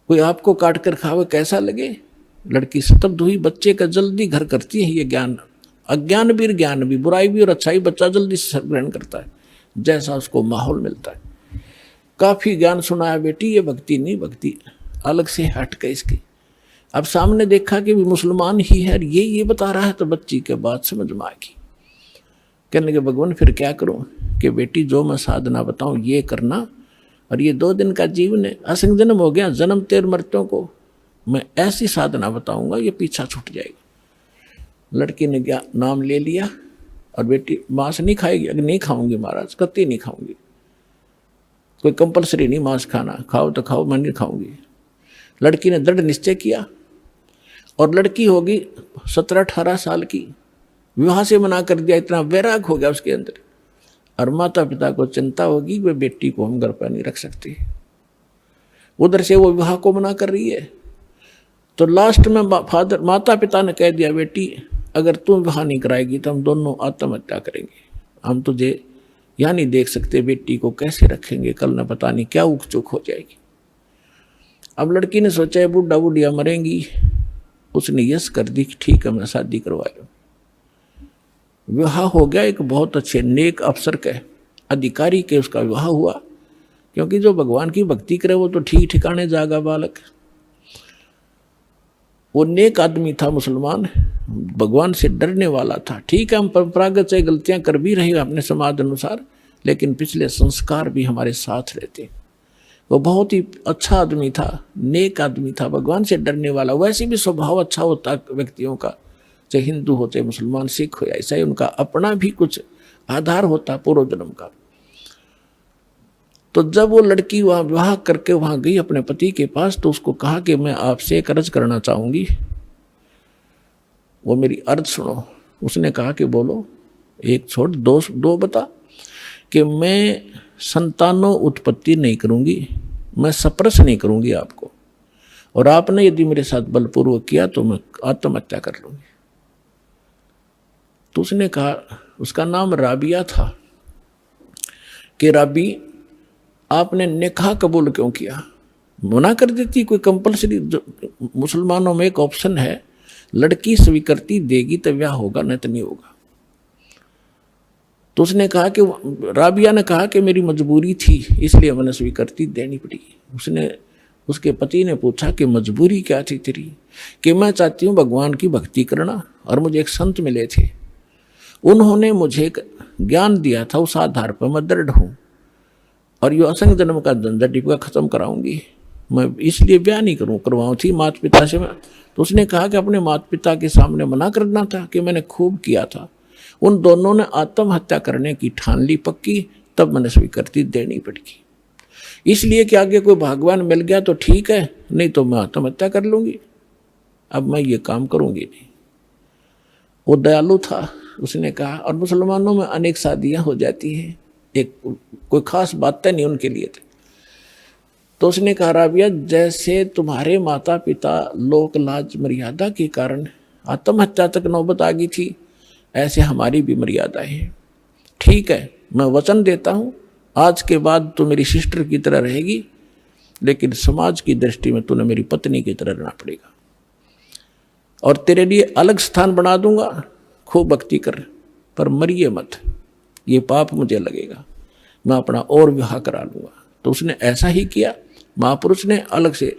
कोई आपको काट कर खावे कैसा लगे, लड़की स्तब्ध हुई। बच्चे का जल्दी घर करती है ये ज्ञान, अज्ञान भी ज्ञान भी, बुराई भी और अच्छाई बच्चा जल्दी से ग्रहण करता है जैसा उसको माहौल मिलता है। काफी ज्ञान सुनाया बेटी, ये भक्ति नहीं, भक्ति अलग से हट के इसकी। अब सामने देखा कि भी मुसलमान ही है, ये बता रहा है, तो बच्ची के बात समझ में आएगी। कहने के भगवान फिर क्या करूं कि बेटी जो मैं साधना बताऊं ये करना, और ये 2 दिन का जीवन है, असंग जन्म हो गया, जन्म 13 मृत्यों को मैं ऐसी साधना बताऊंगा ये पीछा छूट जाएगा। लड़की ने क्या नाम ले लिया, और बेटी मांस नहीं खाएगी। अगर नहीं खाऊंगी महाराज, कतई नहीं खाऊंगी, कोई कंपलसरी नहीं मांस खाना, खाओ तो खाओ, मैं नहीं खाऊंगी। लड़की ने दृढ़ निश्चय किया, और लड़की होगी 17-18 साल की, विवाह से मना कर दिया, इतना वैराग हो गया उसके अंदर। और माता पिता को चिंता होगी वे बेटी को हम घर पर नहीं रख सकते, उधर से वो विवाह को मना कर रही है। तो लास्ट में माता पिता ने कह दिया बेटी अगर तुम विवाह नहीं कराएगी तो हम दोनों आत्महत्या करेंगे, हम तुझे यहाँ नहीं देख सकते, बेटी को कैसे रखेंगे, कल न पता नहीं क्या उक चुक हो जाएगी। अब लड़की ने सोचा बुढ़ा बुढ़िया मरेंगी, उसने यस कर दी कि ठीक है मैं शादी करवा लूँ। विवाह हो गया, एक बहुत अच्छे नेक अफसर के अधिकारी के उसका विवाह हुआ, क्योंकि जो भगवान की भक्ति करे वो तो ठीक ठिकाने जागा बालक। वो नेक आदमी था, मुसलमान, भगवान से डरने वाला था। ठीक है हम परंपरागत से गलतियां कर भी रहे अपने समाज अनुसार, लेकिन पिछले संस्कार भी हमारे साथ रहते। वो बहुत ही अच्छा आदमी था, नेक आदमी था, भगवान से डरने वाला। वैसे भी स्वभाव अच्छा होता व्यक्तियों का, चाहे हिंदू हो चाहे मुसलमान, सिख हो या ईसाई, उनका अपना भी कुछ आधार होता पूर्व जन्म का। तो जब वो लड़की वहाँ विवाह करके वहाँ गई अपने पति के पास, तो उसको कहा कि मैं आपसे एक अर्ज करना चाहूँगी, वो मेरी अर्ज सुनो। उसने कहा कि बोलो, एक छोड़ दो बता। कि मैं संतानों उत्पत्ति नहीं करूँगी, मैं सप्रस नहीं करूँगी आपको, और आपने यदि मेरे साथ बलपूर्वक किया तो मैं आत्महत्या कर लूँगी। तो उसने कहा, उसका नाम राबिया था, कि राबी आपने निकाह कबूल क्यों किया? मना कर देती, कोई कंपलसरी मुसलमानों में एक ऑप्शन है, लड़की स्वीकृति देगी तो ब्याह होगा, नहीं तो नहीं होगा। तो उसने कहा कि राबिया ने कहा कि मेरी मजबूरी थी इसलिए मैंने स्वीकृति देनी पड़ी। उसके पति ने पूछा कि मजबूरी क्या थी तेरी? कि मैं चाहती हूँ भगवान की भक्ति करना, और मुझे एक संत मिले थे, उन्होंने मुझे एक ज्ञान दिया था, उस आधार पर मैं दृढ़ हूँ, और यो असंग जन्म का झंझट डिपका खत्म कराऊंगी, मैं इसलिए ब्याह नहीं करवाऊँ थी माता पिता से। मैं तो उसने कहा कि अपने माता पिता के सामने मना करना था कि मैंने खूब किया था। उन दोनों ने आत्महत्या करने की ठान ली पक्की, तब मैंने स्वीकृति देनी पड़ेगी, इसलिए कि आगे कोई भगवान मिल गया तो ठीक है, नहीं तो मैं आत्महत्या कर लूँगी, अब मैं ये काम करूँगी नहीं। वो दयालु था, उसने कहा। और मुसलमानों में अनेक शादियाँ हो जाती हैं, एक कोई खास बात नहीं उनके लिए थे। तो उसने कहा राबिया जैसे तुम्हारे माता पिता लोक लाज मर्यादा के कारण आत्महत्या तक नौबत आ गई थी, ऐसे हमारी भी मर्यादा है। ठीक है मैं वचन देता हूँ आज के बाद तो मेरी सिस्टर की तरह रहेगी, लेकिन समाज की दृष्टि में तूने मेरी पत्नी की तरह रहना पड़ेगा, और तेरे लिए अलग स्थान बना दूंगा, खूब भक्ति कर, पर मरिए मत, ये पाप मुझे लगेगा, मैं अपना और विवाह करा लूँगा। तो उसने ऐसा ही किया। महापुरुष ने अलग से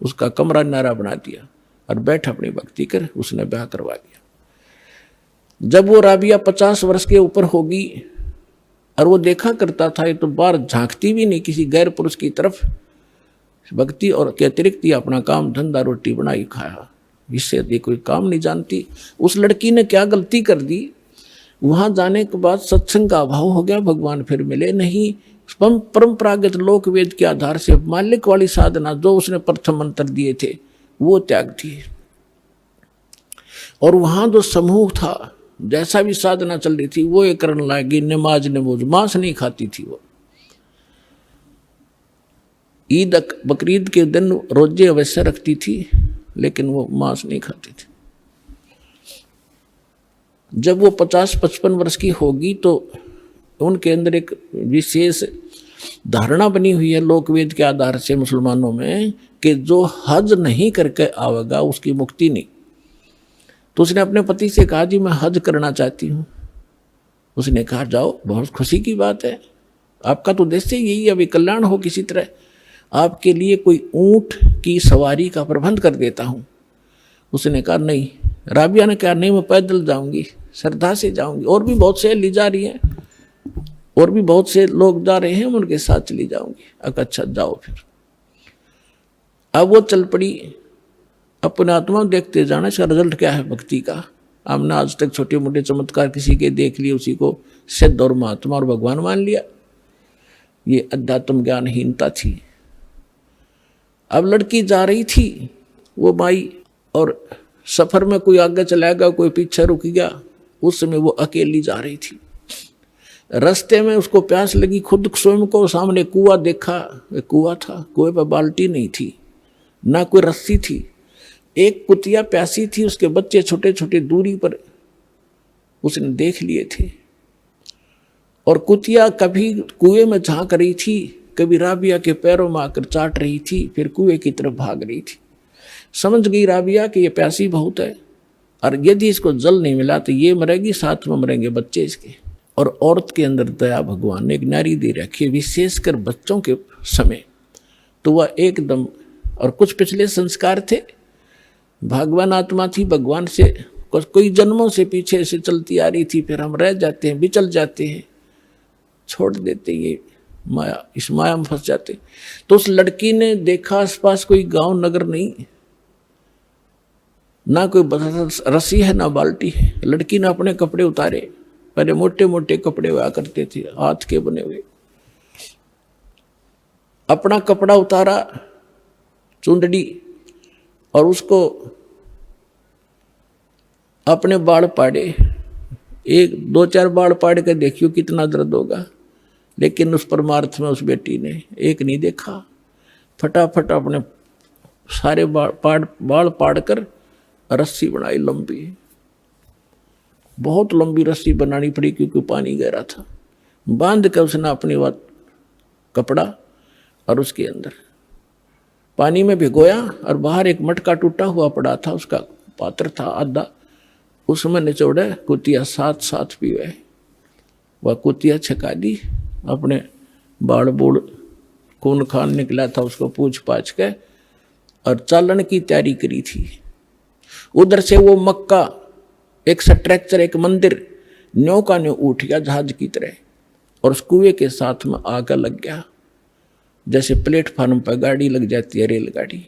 उसका कमरा नारा बना दिया और बैठ अपनी भक्ति कर, उसने विवाह करवा दिया। जब वो राबिया 50 वर्ष के ऊपर होगी, और वो देखा करता था, ये तो बाहर झांकती भी नहीं किसी गैर पुरुष की तरफ, भक्ति और के अतिरिक्त ही अपना काम धंधा रोटी बनाई खाया, इससे अधिक कोई काम नहीं जानती। उस लड़की ने क्या गलती कर दी, वहां जाने के बाद सत्संग का अभाव हो गया, भगवान फिर मिले नहीं। परंपरागत लोक वेद के आधार से मालिक वाली साधना जो उसने प्रथम मंत्र दिए थे वो त्याग थी, और वहां जो समूह था जैसा भी साधना चल रही थी वो ये करने लगी, नमाज नमोज, मांस नहीं खाती थी। वो ईद बकरीद के दिन रोजे अवश्य रखती थी, लेकिन वो मांस नहीं खाती थी। जब वो 50-55 वर्ष की होगी तो उनके अंदर एक विशेष धारणा बनी हुई है लोकवेद के आधार से मुसलमानों में कि जो हज नहीं करके आवेगा उसकी मुक्ति नहीं। तो उसने अपने पति से कहा जी मैं हज करना चाहती हूँ। उसने कहा जाओ, बहुत खुशी की बात है, आपका तो उद्देश्य यही है अभी कल्याण हो किसी तरह, आपके लिए कोई ऊंट की सवारी का प्रबंध कर देता हूँ। उसने कहा नहीं। राबिया ने कहा नहीं मैं पैदल जाऊंगी, श्रद्धा से जाऊंगी, और भी बहुत से ली जा रही हैं, और भी बहुत से लोग जा रहे हैं, उनके साथ चली जाऊंगी। अच्छा जाओ फिर। अब वो चल पड़ी, अपने आत्मा देखते जाना इसका रिजल्ट क्या है भक्ति का। हमने आज तक छोटे मोटे चमत्कार किसी के देख लिए, उसी को सिद्ध और महात्मा और भगवान मान लिया। ये अध्यात्म ज्ञानहीनता थी। अब लड़की जा रही थी, वो माई, और सफर में कोई आगे चला गया, कोई पीछे रुक गया। उस समय वो अकेली जा रही थी। रास्ते में उसको प्यास लगी, खुद स्वयं को सामने कुआं देखा, कुआं था, कुएं पर बाल्टी नहीं थी, ना कोई रस्सी थी। एक कुतिया प्यासी थी, उसके बच्चे छोटे छोटे दूरी पर उसने देख लिए थे, और कुतिया कभी कुएं में झांक रही थी, कभी राबिया के पैरों में आकर चाट रही थी, फिर कुएं की तरफ भाग रही थी। समझ गई राबिया कि ये प्यासी बहुत है, और यदि इसको जल नहीं मिला तो ये मरेगी, साथ में मरेंगे बच्चे इसके। और औरत के अंदर दया भगवान ने एक नारी दे रखी है, विशेषकर बच्चों के समय। तो वह एकदम, और कुछ पिछले संस्कार थे, भगवान आत्मा थी, भगवान से कोई जन्मों से पीछे से चलती आ रही थी, फिर हम रह जाते हैं, बिचल जाते हैं, छोड़ देते, ये माया, इस माया में फंस जाते। तो उस लड़की ने देखा आसपास कोई गांव नगर नहीं, ना कोई रस्सी है ना बाल्टी है। लड़की ने अपने कपड़े उतारे, पहले मोटे मोटे कपड़े हुआ करते थे हाथ के बने हुए, अपना कपड़ा उतारा, चुंदड़ी, और उसको अपने बाल पाड़े। एक दो चार बाल पाड़ के देखियो कितना दर्द होगा। लेकिन उस परमार्थ में उस बेटी ने एक नहीं देखा, फटाफट अपने सारे बाल पाड़ कर रस्सी बनाई लंबी, बहुत लंबी रस्सी बनानी पड़ी क्योंकि पानी गहरा था। बांध कर उसने अपनी बात कपड़ा और उसके अंदर पानी में भिगोया, और बाहर एक मटका टूटा हुआ पड़ा था, उसका पात्र था आधा, उसमें निचोड़े कुतिया साथ साथ पीवे। वह कुतिया छका दी, अपने बाड़ बूढ़ खून खान निकला था उसको पूछ पाछ के, और चालन की तैयारी करी थी। उधर से वो मक्का एक स्ट्रक्चर, एक मंदिर न्यों का न्यों उठ गया जहाज की तरह, और उस कुएं के साथ में आकर लग गया, जैसे प्लेटफार्म पर गाड़ी लग जाती है, रेलगाड़ी।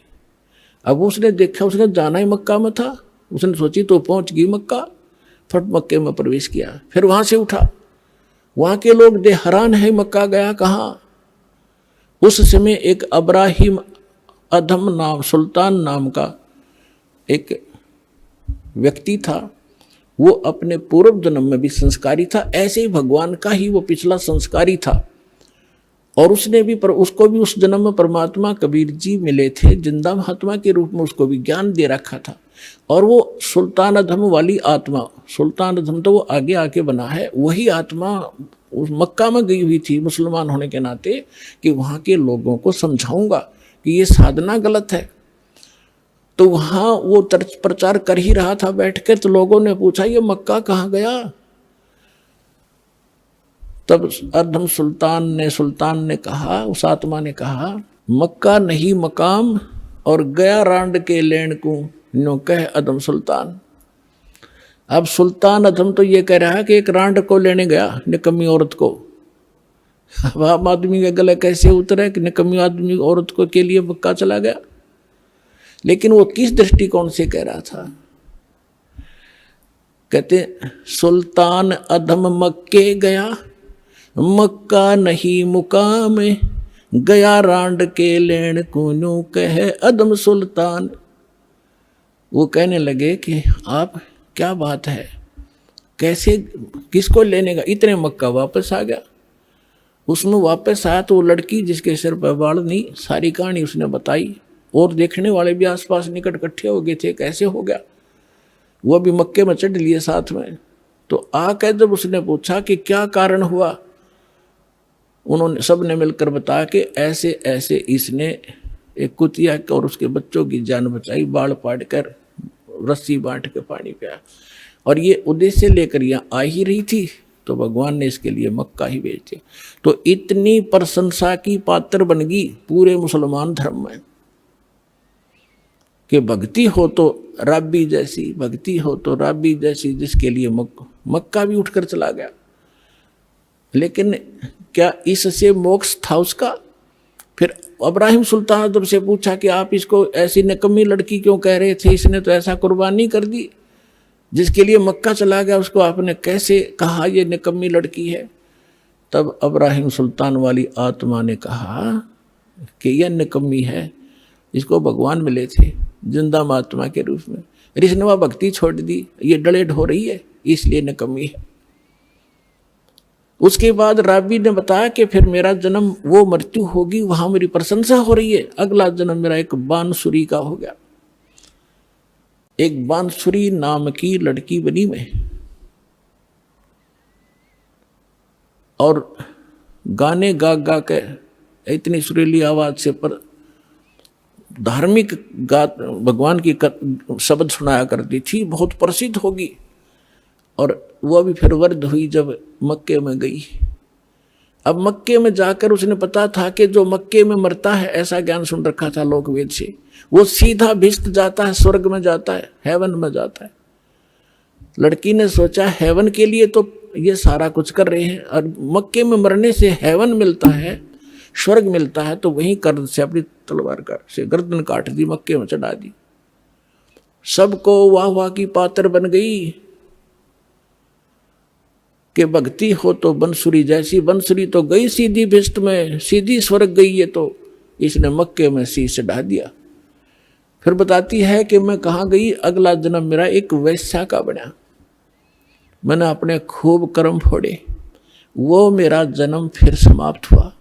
अब उसने देखा, उसने जाना ही मक्का में था, उसने सोची तो पहुंच गई मक्का, फट मक्के में प्रवेश किया, फिर वहां से उठा। वहां के लोग दे हैरान है, मक्का गया कहाँ। उस समय एक अब्राहिम अधम नाम, सुल्तान नाम का एक व्यक्ति था, वो अपने पूर्व जन्म में भी संस्कारी था, ऐसे ही भगवान का ही वो पिछला संस्कारी था। और उसने भी उसको भी उस जन्म में परमात्मा कबीर जी मिले थे, जिंदा महात्मा के रूप में उसको भी ज्ञान दे रखा था। और वो सुल्तान अधम वाली आत्मा, सुल्तान अधम तो वो आगे आके बना है, वही आत्मा उस मक्का में गई हुई थी मुसलमान होने के नाते, कि वहाँ के लोगों को समझाऊंगा कि ये साधना गलत है। तो वहाँ वो प्रचार कर ही रहा था बैठ के, तो लोगों ने पूछा ये मक्का कहाँ गया। तब अधम सुल्तान ने कहा, उस आत्मा ने कहा, मक्का नहीं मकाम, और गया रांड के लेन को नो कह अधम सुल्तान। अब सुल्तान अधम तो ये कह रहा है कि एक रांड को लेने गया, निकम्मी औरत को। अब आम आदमी के गले कैसे उतरे कि निकम्मी आदमी औरत को के लिए मक्का चला गया। लेकिन वो किस दृष्टिकोण से कह रहा था, कहते सुल्तान अधम मक्के गया, मक्का नहीं मुकाम, गया रांड के लेन को कह अदम सुल्तान। वो कहने लगे कि आप क्या बात है, कैसे, किसको लेने का, इतने मक्का वापस आ गया। उसमें वापस आया तो वो लड़की जिसके सिर पर बाल नहीं, सारी कहानी उसने बताई, और देखने वाले भी आसपास निकट इकट्ठे हो गए थे, कैसे हो गया। वो भी मक्के में चढ़ लिए साथ में। तो आकर जब उसने पूछा कि क्या कारण हुआ, उन्होंने सबने मिलकर बताया कि ऐसे ऐसे इसने एक कुतिया और उसके बच्चों की जान बचाई, बाढ़ पाट कर रस्सी बांट के पानी पिया, और ये उद्देश्य लेकर यहाँ आ ही रही थी, तो भगवान ने इसके लिए मक्का ही भेज दिया। तो इतनी प्रशंसा की पात्र बन गई पूरे मुसलमान धर्म में कि भक्ति हो तो राबी जैसी, भक्ति हो तो राबी जैसी, जिसके लिए मक्का भी उठकर चला गया। लेकिन क्या इससे मोक्ष था उसका? फिर इब्राहिम सुल्तान जब से पूछा कि आप इसको ऐसी निकम्मी लड़की क्यों कह रहे थे, इसने तो ऐसा कुर्बानी कर दी, जिसके लिए मक्का चला गया, उसको आपने कैसे कहा ये निकम्मी लड़की है? तब इब्राहिम सुल्तान वाली आत्मा ने कहा कि यह निकम्मी है, इसको भगवान मिले थे जिंदा महात्मा के रूप में, इसने वह भक्ति छोड़ दी, ये डलेड हो रही है, इसलिए निकम्मी है। उसके बाद राबी ने बताया कि फिर मेरा जन्म वो मृत्यु होगी, वहां मेरी प्रशंसा हो रही है, अगला जन्म मेरा एक बांसुरी का हो गया। एक बांसुरी नाम की लड़की बनी मैं, और गाने गा गा के इतनी सुरीली आवाज से पर धार्मिक भगवान की शब्द सुनाया करती थी, बहुत प्रसिद्ध होगी। और वह भी फिर वृद्ध हुई जब मक्के में गई। अब मक्के में जाकर उसने पता था कि जो मक्के में मरता है, ऐसा ज्ञान सुन रखा था लोक वेद से, वो सीधा भिष्ट जाता है, स्वर्ग में जाता है, हेवन में जाता है। लड़की ने सोचा हेवन के लिए तो ये सारा कुछ कर रहे हैं, और मक्के में मरने से हेवन मिलता है, स्वर्ग मिलता है, तो वहीं कर्द से अपनी तलवार कर से गर्दन काट दी, मक्के में चढ़ा दी। सबको वाह वाह की पात्र बन गई कि भक्ति हो तो बंसुरी जैसी, बंसुरी तो गई सीधी भिष्ट में, सीधी स्वर्ग गई, ये तो इसने मक्के में शीश चढ़ा दिया। फिर बताती है कि मैं कहाँ गई, अगला जन्म मेरा एक वैश्या का बना, मैंने अपने खूब कर्म फोड़े, वो मेरा जन्म फिर समाप्त हुआ।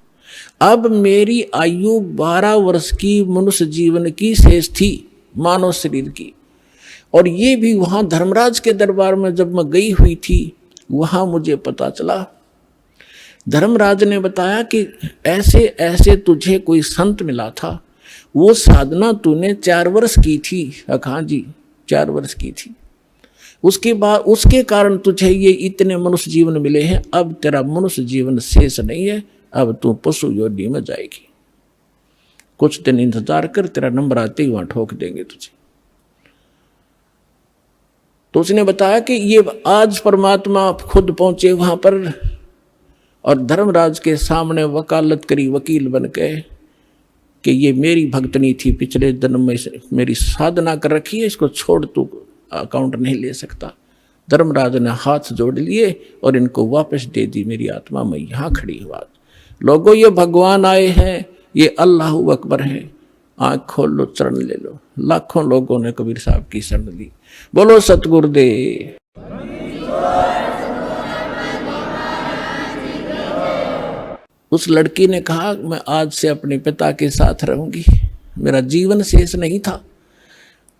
अब मेरी आयु 12 वर्ष की मनुष्य जीवन की शेष थी, मानव शरीर की। और ये भी वहां धर्मराज के दरबार में जब मैं गई हुई थी, वहां मुझे पता चला, धर्मराज ने बताया कि ऐसे ऐसे तुझे कोई संत मिला था, वो साधना तूने 4 वर्ष की थी। हाँ जी, 4 वर्ष की थी। उसके बाद उसके कारण तुझे ये इतने मनुष्य जीवन मिले हैं। अब तेरा मनुष्य जीवन शेष नहीं है, अब तू पशु योनि में जाएगी। कुछ दिन इंतजार कर, तेरा नंबर आते ही वहां ठोक देंगे तुझे। तो उसने बताया कि ये आज परमात्मा खुद पहुंचे वहां पर, और धर्मराज के सामने वकालत करी वकील बन के कि ये मेरी भक्तनी थी, पिछले जन्म में मेरी साधना कर रखी है, इसको छोड़ तू अकाउंट नहीं ले सकता। धर्मराज ने हाथ जोड़ लिए और इनको वापस दे दी मेरी आत्मा। मैं यहाँ खड़ी हूँ। लोगों, ये भगवान आए हैं, ये अल्लाह अकबर है, आँख खोल लो, चरण ले लो। लाखों लोगों ने कबीर साहब की शरण ली। बोलो सतगुरुदेव। उस लड़की ने कहा, मैं आज से अपने पिता के साथ रहूंगी, मेरा जीवन शेष नहीं था।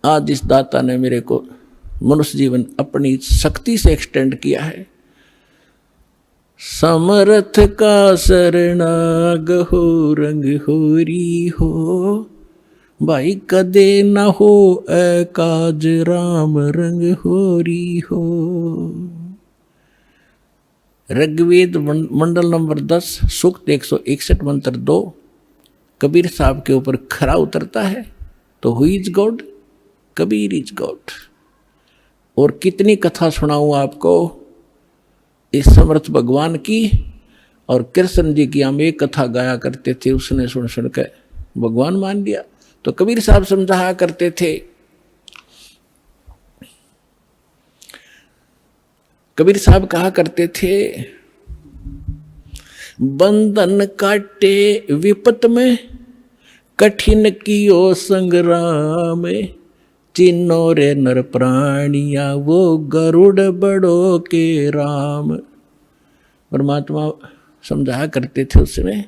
आज इस दाता ने मेरे को मनुष्य जीवन अपनी शक्ति से एक्सटेंड किया है। समर्थ का शरणाग हो, रंग होरी हो, भाई कदे न हो काज, राम रंग होरी हो। ऋग्वेद मंडल नंबर 10 सूक्त 161 मंत्र 2 कबीर साहब के ऊपर खरा उतरता है। तो who is God? Kabir is God. और कितनी कथा सुनाऊं आपको इस समर्थ भगवान की। और कृष्ण जी की हम एक कथा गाया करते थे, उसने सुन सुन के भगवान मान लिया। तो कबीर साहब समझाया करते थे, कबीर साहब कहा करते थे, बंधन काटे विपत में, कठिन कियो संग्राम, चिन्नो रे नर प्राणिया, वो गरुड़ बड़ो के राम। परमात्मा समझाया करते थे उस समय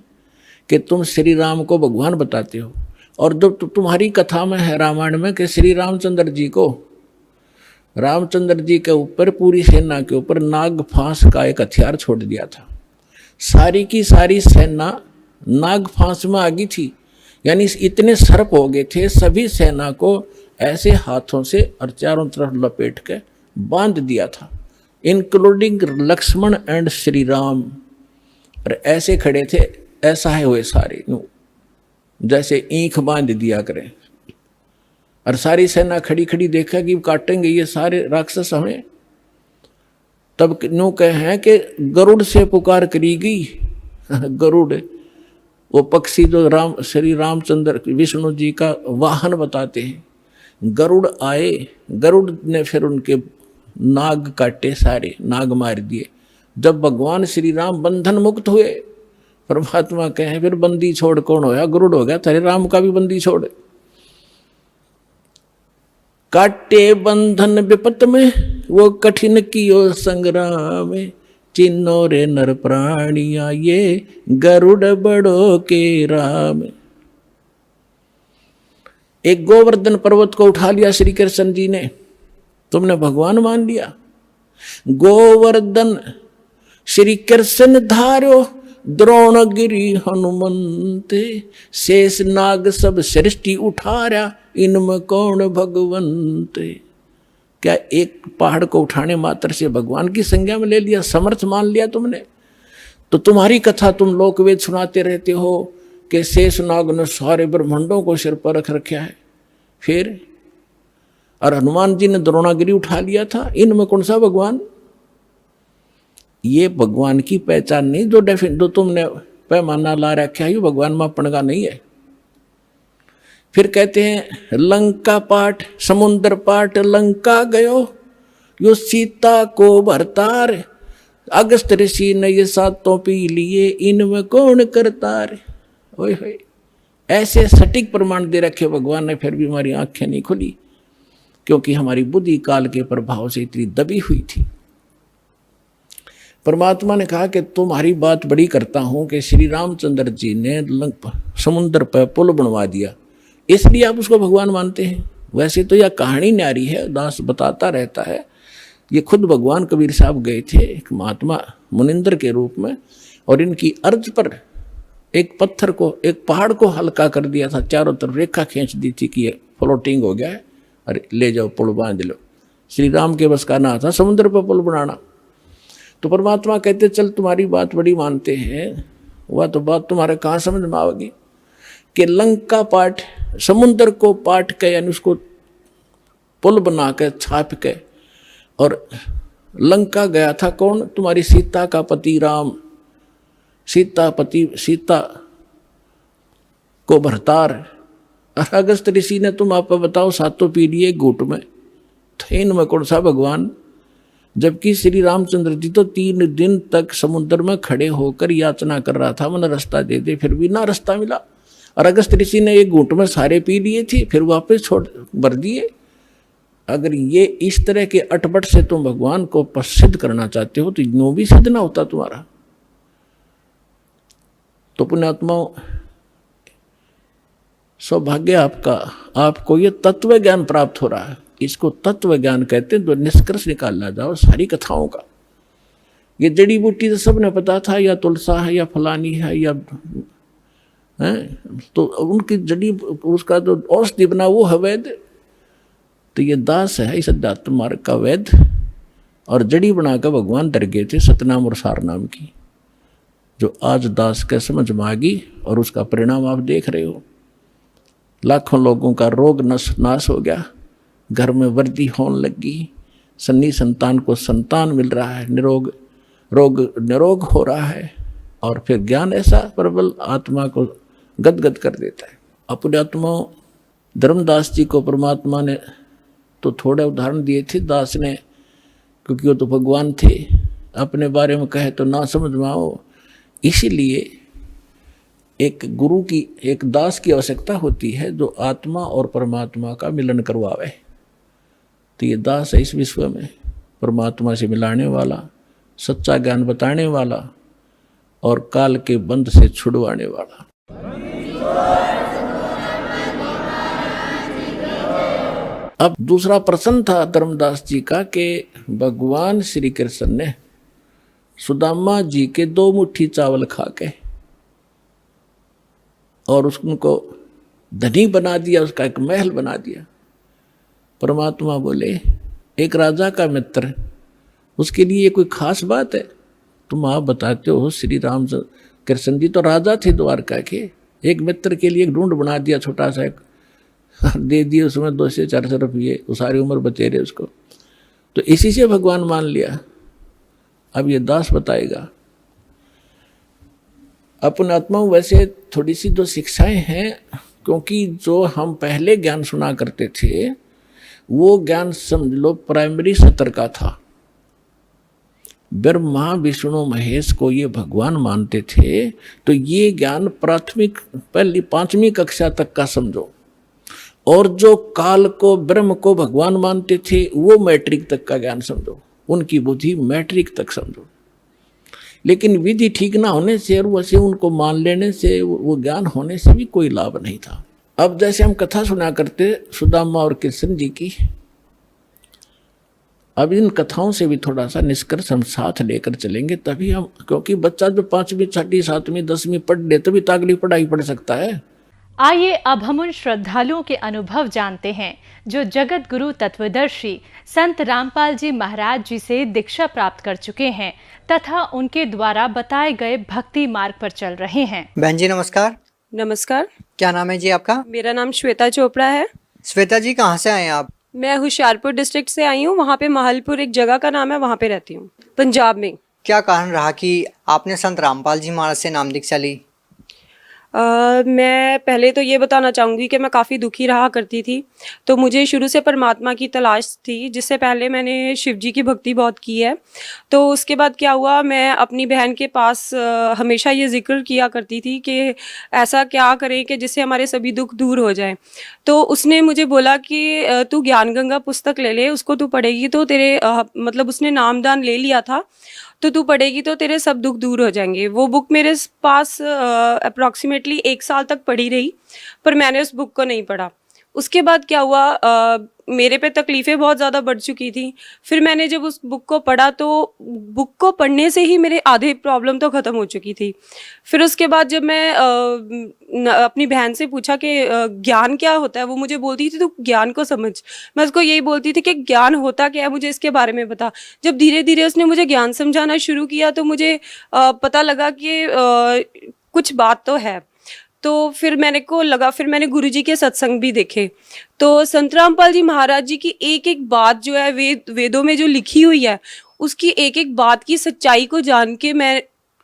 कि तुम श्री राम को भगवान बताते हो, और जब तुम्हारी कथा में है रामायण में कि श्री रामचंद्र जी को, रामचंद्र जी के ऊपर पूरी सेना के ऊपर नाग फांस का एक हथियार छोड़ दिया था। सारी की सारी सेना नाग फांस में आ गई थी, यानी इतने सर्प हो गए थे, सभी सेना को ऐसे हाथों से और चारों तरफ लपेट के बांध दिया था, इंक्लूडिंग लक्ष्मण एंड श्री राम। और ऐसे खड़े थे, ऐसा है हुए सारे, जैसे ईंख बांध दिया करें। और सारी सेना खड़ी खड़ी देखा कि काटेंगे ये सारे राक्षस हमें। तब नो कहे हैं कि गरुड़ से पुकार करी गई। गरुड़ वो पक्षी जो श्री रामचंद्र विष्णु जी का वाहन बताते हैं। गरुड़ आए, गरुड़ ने फिर उनके नाग काटे, सारे नाग मार दिए। जब भगवान श्री राम बंधन मुक्त हुए, परमात्मा कहे फिर बंदी छोड़ कौन होया? गरुड़ हो गया, तेरे राम का भी बंदी छोड़। काटे बंधन विपत में, वो कठिन कियो संग्राम, चिन्नो रे नर प्राणिया ये गरुड़ बड़ो के राम। एक गोवर्धन पर्वत को उठा लिया श्री कृष्ण जी ने, तुमने भगवान मान लिया। गोवर्धन श्री कृष्ण धारो, द्रोणगिरी हनुमंते, शेष नाग सब सृष्टि उठारा, इनमें कौन भगवंत। क्या एक पहाड़ को उठाने मात्र से भगवान की संज्ञा में ले लिया, समर्थ मान लिया तुमने? तो तुम्हारी कथा तुम लोकवेद सुनाते रहते हो कि शेष नाग ने सारे ब्रह्मांडों को सिर पर रख रखा है। फिर और हनुमान जी ने द्रोणागिरी उठा लिया था, इनमें कौन सा भगवान? ये भगवान की पहचान नहीं, जो तुमने पैमाना ला रखा है, ये भगवान मापन का नहीं है। फिर कहते हैं लंका पाठ, समुद्र पाठ, लंका गयो यो सीता को भरतार, अगस्त ऋषि ने ये सातों पी लिए, इनमें कौन करतार। ओए होए, ऐसे सटीक प्रमाण दे रखे भगवान ने, फिर भी हमारी आंखें नहीं खुली, क्योंकि हमारी बुद्धि काल के प्रभाव से इतनी दबी हुई थी। परमात्मा ने कहा कि तुम्हारी बात बड़ी करता हूं कि श्री रामचंद्र जी ने समुद्र पर पुल बनवा दिया, इसलिए आप उसको भगवान मानते हैं। वैसे तो यह कहानी न्यारी है, दास बताता रहता है। ये खुद भगवान कबीर साहब गए थे एक महात्मा मुनिंदर के रूप में, और इनकी अर्ज पर एक पत्थर को, एक पहाड़ को हल्का कर दिया था, चारों तरफ रेखा खींच दी थी कि ये फ्लोटिंग हो गया है, अरे ले जाओ पुल बांध लो। श्री राम के बस का ना था समुद्र पर पुल बनाना। तो परमात्मा कहते चल तुम्हारी बात बड़ी मानते हैं, वह तो बात तुम्हारे कहाँ समझ में आवेगी कि लंका पाठ, समुद्र को पाट के, यानी उसको पुल बना के छाप के, और लंका गया था कौन? तुम्हारी सीता का पति राम। सीता को भरतार। और अगस्त ऋषि ने तुम आप बताओ सातों पी लिए घूट में, तो इनमें कौन सा भगवान? जबकि श्री रामचंद्र जी तो 3 दिन तक समुद्र में खड़े होकर याचना कर रहा था, मन रास्ता दे दे, फिर भी ना रास्ता मिला। और अगस्त ऋषि ने एक घूंट में सारे पी लिए थे, फिर वापस छोड़ भर दिए। अगर ये इस तरह के अटपट से तुम भगवान को सिद्ध करना चाहते हो तो नो भी सिद्ध ना होता तुम्हारा। तो पुण्यात्माओं, सौभाग्य आपका, आपको ये तत्व ज्ञान प्राप्त हो रहा है। इसको तत्व ज्ञान कहते हैं, तो निष्कर्ष निकालना जाओ सारी कथाओं का। ये जड़ी बूटी तो सबने पता था, या तुलसा है या फलानी है या है, तो उनकी जड़ी, उसका जो औषधि बना वो है वैद। तो ये दास है इस अध्यात्म मार्ग का वैद, और जड़ी बनाकर भगवान दर गए थे सतनाम और सारनाम की, जो आज दास के समझ में आ गई, और उसका परिणाम आप देख रहे हो। लाखों लोगों का रोग नाश हो गया, घर में वृद्धि होने लगी, सन्नी संतान को संतान मिल रहा है, निरोग हो रहा है। और फिर ज्ञान ऐसा प्रबल आत्मा को गदगद कर देता है। अपने आत्मा धर्मदास जी को परमात्मा ने तो थोड़े उदाहरण दिए थे दास ने, क्योंकि वो तो भगवान थे, अपने बारे में कहे तो ना समझ में आओ। इसीलिए एक गुरु की, एक दास की आवश्यकता होती है जो आत्मा और परमात्मा का मिलन करवावे। तो ये दास है इस विश्व में, परमात्मा से मिलाने वाला, सच्चा ज्ञान बताने वाला, और काल के बंध से छुड़वाने वाला। अब दूसरा प्रश्न था धर्मदास जी का कि भगवान श्री कृष्ण ने सुदामा जी के 2 मुट्ठी चावल खा के और उनको धनी बना दिया, उसका एक महल बना दिया। परमात्मा बोले एक राजा का मित्र, उसके लिए ये कोई खास बात है? तुम आप बताते हो श्री राम कृष्ण जी तो राजा थे द्वारका के, एक मित्र के लिए एक ढूंढ बना दिया छोटा सा, एक दे दिए उसमें 200 से 400 रुपये, वो सारी उम्र बतेरे उसको, तो इसी से भगवान मान लिया। अब ये दास बताएगा अपने आत्मा वैसे थोड़ी सी जो शिक्षाएं हैं, क्योंकि जो हम पहले ज्ञान सुना करते थे वो ज्ञान समझ लो प्राइमरी स्तर का था। ब्रह्मा विष्णु महेश को ये भगवान मानते थे, तो ये ज्ञान प्राथमिक पहली 5वीं कक्षा तक का समझो। और जो काल को ब्रह्म को भगवान मानते थे वो मैट्रिक तक का ज्ञान समझो, उनकी बुद्धि मैट्रिक तक समझो। लेकिन विधि ठीक ना होने से और वैसे उनको मान लेने से, वो ज्ञान होने से भी कोई लाभ नहीं था। अब जैसे हम कथा सुना करते सुदामा और कृष्ण जी की, अब इन कथाओं से भी थोड़ा सा निष्कर्ष हम साथ लेकर चलेंगे, तभी हम, क्योंकि बच्चा जो 5वीं 6वीं 7वीं 10वीं पढ़ ले तभी तो अगली पढ़ाई पढ़ सकता है। आइए अब हम उन श्रद्धालुओं के अनुभव जानते हैं जो जगत गुरु तत्वदर्शी संत रामपाल जी महाराज जी से दीक्षा प्राप्त कर चुके हैं तथा उनके द्वारा बताए गए भक्ति मार्ग पर चल रहे हैं। बहन जी नमस्कार। नमस्कार। क्या नाम है जी आपका? मेरा नाम श्वेता चोपड़ा है। श्वेता जी कहाँ से आए हैं आप? मैं होशियारपुर डिस्ट्रिक्ट से आई हूँ, वहाँ पे महलपुर एक जगह का नाम है, वहाँ पे रहती हूँ, पंजाब में। क्या कारण रहा कि आपने संत रामपाल जी महाराज से नाम दीक्षा ली? मैं पहले तो ये बताना चाहूँगी कि मैं काफ़ी दुखी रहा करती थी, तो मुझे शुरू से परमात्मा की तलाश थी। जिससे पहले मैंने शिव जी की भक्ति बहुत की है। तो उसके बाद क्या हुआ, मैं अपनी बहन के पास हमेशा ये जिक्र किया करती थी कि ऐसा क्या करें कि जिससे हमारे सभी दुख दूर हो जाएं। तो उसने मुझे बोला कि तू ज्ञान गंगा पुस्तक ले ले, उसको तू पढ़ेगी तो तेरे मतलब उसने नामदान ले लिया था, तो तू पढ़ेगी तो तेरे सब दुख दूर हो जाएंगे। वो बुक मेरे पास अप्रॉक्सीमेटली 1 साल तक पड़ी रही, पर मैंने उस बुक को नहीं पढ़ा। उसके बाद क्या हुआ, मेरे पे तकलीफ़ें बहुत ज़्यादा बढ़ चुकी थी। फिर मैंने जब उस बुक को पढ़ा तो बुक को पढ़ने से ही मेरे आधे प्रॉब्लम तो ख़त्म हो चुकी थी। फिर उसके बाद जब मैं अपनी बहन से पूछा कि ज्ञान क्या होता है, वो मुझे बोलती थी तू ज्ञान को समझ। मैं उसको यही बोलती थी कि ज्ञान होता क्या है, मुझे इसके बारे में बता। जब धीरे धीरे उसने मुझे ज्ञान समझाना शुरू किया तो मुझे पता लगा कि कुछ बात तो है। तो फिर मैंने गुरुजी के सत्संग भी देखे। तो संत रामपाल जी महाराज जी की एक एक बात जो है वेदों में जो लिखी हुई है, उसकी एक एक बात की सच्चाई को जान के मैं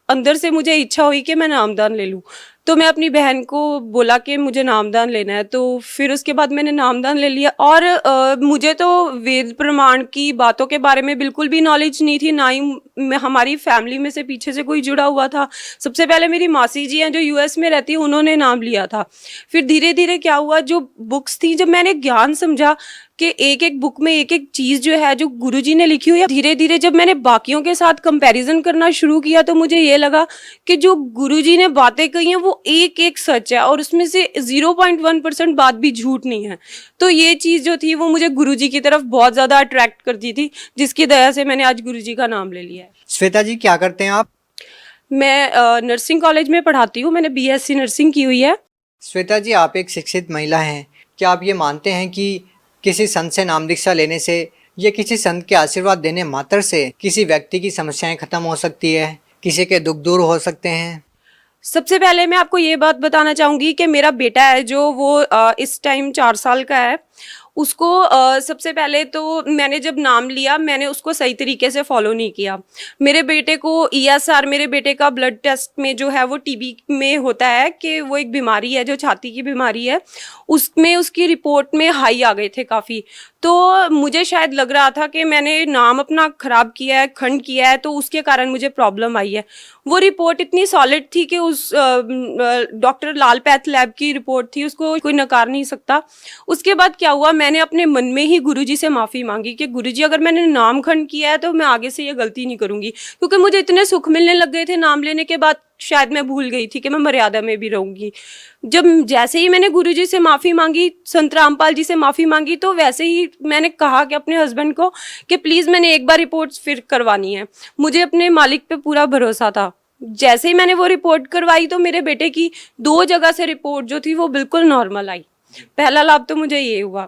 अंदर से मुझे इच्छा हुई कि मैं नामदान ले लूँ। तो मैं अपनी बहन को बोला कि मुझे नामदान लेना है। तो फिर उसके बाद मैंने नामदान ले लिया। और मुझे तो वेद प्रमाण की बातों के बारे में बिल्कुल भी नॉलेज नहीं थी, ना ही हमारी फैमिली में से पीछे से कोई जुड़ा हुआ था। सबसे पहले मेरी मासी जी हैं जो यूएस में रहती हैं, उन्होंने नाम लिया था। फिर धीरे धीरे क्या हुआ, जो बुक्स थी, जब मैंने ज्ञान समझा कि एक एक बुक में एक एक चीज़ जो है जो गुरुजी ने लिखी हुई है, धीरे धीरे जब मैंने बाकियों के साथ कंपैरिजन करना शुरू किया तो मुझे ये लगा कि जो गुरुजी ने बातें कही हैं वो एक एक सच है और उसमें से 0.1% बात भी झूठ नहीं है। तो ये चीज़ जो थी वो मुझे गुरुजी की तरफ बहुत ज़्यादा अट्रैक्ट करती थी, जिसकी दया से मैंने आज गुरुजी का नाम ले लिया है। श्वेता जी क्या करते हैं आप? मैं नर्सिंग कॉलेज में पढ़ाती हूँ, मैंने BSc नर्सिंग की हुई है। श्वेता जी आप एक शिक्षित महिला हैं, क्या आप ये मानते हैं कि किसी संत से नाम दीक्षा लेने से या किसी संत के आशीर्वाद देने मात्र से किसी व्यक्ति की समस्याएं खत्म हो सकती है, किसी के दुख दूर हो सकते हैं? सबसे पहले मैं आपको ये बात बताना चाहूँगी कि मेरा बेटा है जो वो इस टाइम 4 साल का है। उसको सबसे पहले तो मैंने जब नाम लिया मैंने उसको सही तरीके से फॉलो नहीं किया। मेरे बेटे को ESR, मेरे बेटे का ब्लड टेस्ट में जो है वो TB में होता है कि वो एक बीमारी है जो छाती की बीमारी है, उसमें उसकी रिपोर्ट में हाई आ गए थे काफ़ी। तो मुझे शायद लग रहा था कि मैंने नाम अपना ख़राब किया है, खंड किया है, तो उसके कारण मुझे प्रॉब्लम आई है। वो रिपोर्ट इतनी सॉलिड थी कि उस डॉक्टर लाल पैथ लैब की रिपोर्ट थी, उसको कोई नकार नहीं सकता। उसके बाद क्या हुआ, मैंने अपने मन में ही गुरुजी से माफ़ी मांगी कि गुरुजी अगर मैंने नाम खंड किया है तो मैं आगे से ये गलती नहीं करूँगी, क्योंकि मुझे इतने सुख मिलने लग गए थे नाम लेने के बाद शायद मैं भूल गई थी कि मैं मर्यादा में भी रहूंगी। जब जैसे ही मैंने गुरुजी से माफ़ी मांगी, संत रामपाल जी से माफ़ी मांगी, तो वैसे ही मैंने कहा कि अपने हस्बैंड को कि प्लीज़ मैंने एक बार रिपोर्ट फिर करवानी है। मुझे अपने मालिक पे पूरा भरोसा था। जैसे ही मैंने वो रिपोर्ट करवाई तो मेरे बेटे की 2 जगह से रिपोर्ट जो थी वो बिल्कुल नॉर्मल आई। पहला लाभ तो मुझे ये हुआ।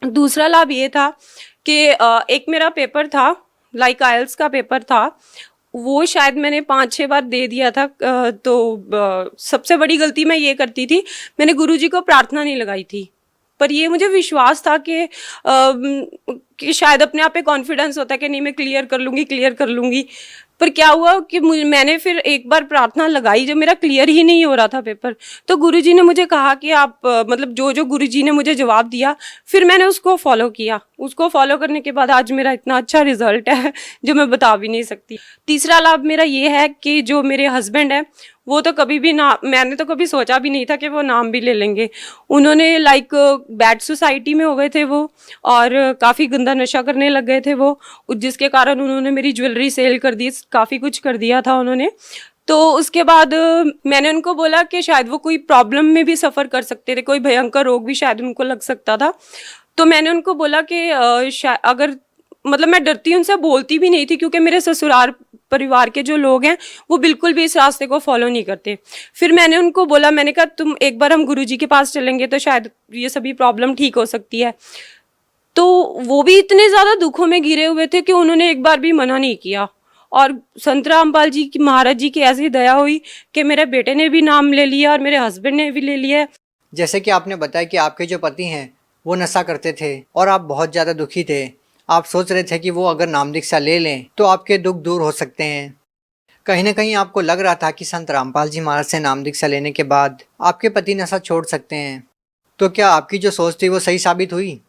दूसरा लाभ ये था कि एक मेरा पेपर था, लाइक आइल्स का पेपर था, वो शायद मैंने 5-6 बार दे दिया था। तो सबसे बड़ी गलती मैं ये करती थी, मैंने गुरुजी को प्रार्थना नहीं लगाई थी। पर ये मुझे विश्वास था कि शायद अपने आप पे कॉन्फिडेंस होता है कि नहीं मैं क्लियर कर लूँगी। पर क्या हुआ कि मैंने फिर एक बार प्रार्थना लगाई, जब मेरा क्लियर ही नहीं हो रहा था पेपर, तो गुरुजी ने मुझे कहा कि आप मतलब जो गुरुजी ने मुझे जवाब दिया, फिर मैंने उसको फॉलो किया। उसको फॉलो करने के बाद आज मेरा इतना अच्छा रिजल्ट है जो मैं बता भी नहीं सकती। तीसरा लाभ मेरा ये है कि जो मेरे हस्बैंड है वो तो कभी भी ना, मैंने तो कभी सोचा भी नहीं था कि वो नाम भी ले लेंगे। उन्होंने लाइक बैड सोसाइटी में हो गए थे वो, और काफ़ी गंदा नशा करने लग गए थे वो, जिसके कारण उन्होंने मेरी ज्वेलरी सेल कर दी, काफ़ी कुछ कर दिया था उन्होंने। तो उसके बाद मैंने उनको बोला कि शायद वो कोई प्रॉब्लम में भी सफ़र कर सकते थे, कोई भयंकर रोग भी शायद उनको लग सकता था। तो मैंने उनको बोला कि अगर मतलब मैं डरती उनसे बोलती भी नहीं थी, क्योंकि मेरे ससुराल परिवार के जो लोग हैं वो बिल्कुल भी इस रास्ते को फॉलो नहीं करते। फिर मैंने उनको बोला, मैंने कहा तुम एक बार हम गुरुजी के पास चलेंगे तो शायद ये सभी प्रॉब्लम ठीक हो सकती है। तो वो भी इतने ज़्यादा दुखों में घिरे हुए थे कि उन्होंने एक बार भी मना नहीं किया। और संत रामपाल जी की, महाराज जी की ऐसी दया हुई कि मेरे बेटे ने भी नाम ले लिया और मेरे हस्बैंड ने भी ले लिया। जैसे कि आपने बताया कि आपके जो पति हैं वो नशा करते थे और आप बहुत ज़्यादा दुखी थे। आप सोच रहे थे कि वो अगर नाम दीक्षा ले लें तो आपके दुख दूर हो सकते हैं। कहीं ना कहीं आपको लग रहा था कि संत रामपाल जी महाराज से नाम दीक्षा लेने के बाद आपके पति नशा छोड़ सकते हैं। तो क्या आपकी जो सोच थी वो सही साबित हुई?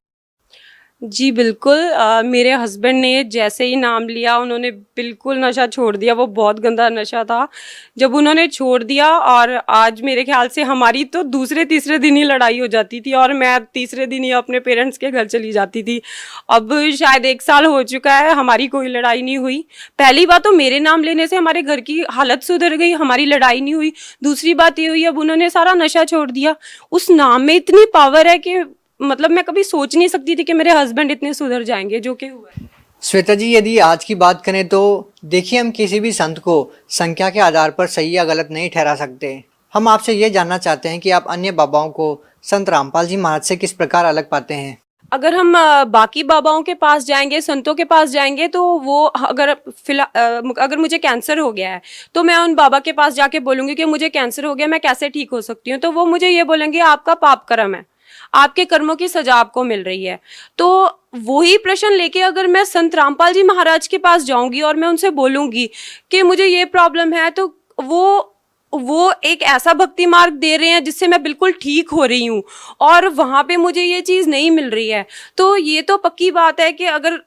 जी बिल्कुल। मेरे हस्बैंड ने जैसे ही नाम लिया उन्होंने बिल्कुल नशा छोड़ दिया। वो बहुत गंदा नशा था। जब उन्होंने छोड़ दिया, और आज मेरे ख्याल से हमारी तो दूसरे तीसरे दिन ही लड़ाई हो जाती थी, और मैं तीसरे दिन ही अपने पेरेंट्स के घर चली जाती थी। अब शायद 1 साल हो चुका है, हमारी कोई लड़ाई नहीं हुई। पहली बात तो मेरे नाम लेने से हमारे घर की हालत सुधर गई, हमारी लड़ाई नहीं हुई। दूसरी बात ये हुई, अब उन्होंने सारा नशा छोड़ दिया। उस नाम में इतनी पावर है कि मतलब मैं कभी सोच नहीं सकती थी कि मेरे हस्बैंड इतने सुधर जाएंगे, जो कि हुआ है। श्वेता जी, यदि आज की बात करें तो देखिए, हम किसी भी संत को संख्या के आधार पर सही या गलत नहीं ठहरा सकते। हम आपसे ये जानना चाहते हैं कि आप अन्य बाबाओं को संत रामपाल जी महाराज से किस प्रकार अलग पाते हैं? अगर हम बाकी बाबाओं के पास जाएंगे, संतों के पास जाएंगे, तो वो अगर मुझे कैंसर हो गया है तो मैं उन बाबा के पास जाके बोलूँगी कि मुझे कैंसर हो गया, मैं कैसे ठीक हो सकती हूँ। तो वो मुझे ये बोलेंगे आपका पाप कर्म है, आपके कर्मों की सजा आपको मिल रही है। तो वही प्रश्न लेके अगर मैं संत रामपाल जी महाराज के पास जाऊंगी और मैं उनसे बोलूंगी कि मुझे ये प्रॉब्लम है, तो वो एक ऐसा भक्ति मार्ग दे रहे हैं जिससे मैं बिल्कुल ठीक हो रही हूँ, और वहाँ पे मुझे ये चीज़ नहीं मिल रही है। तो ये तो पक्की बात है कि अगर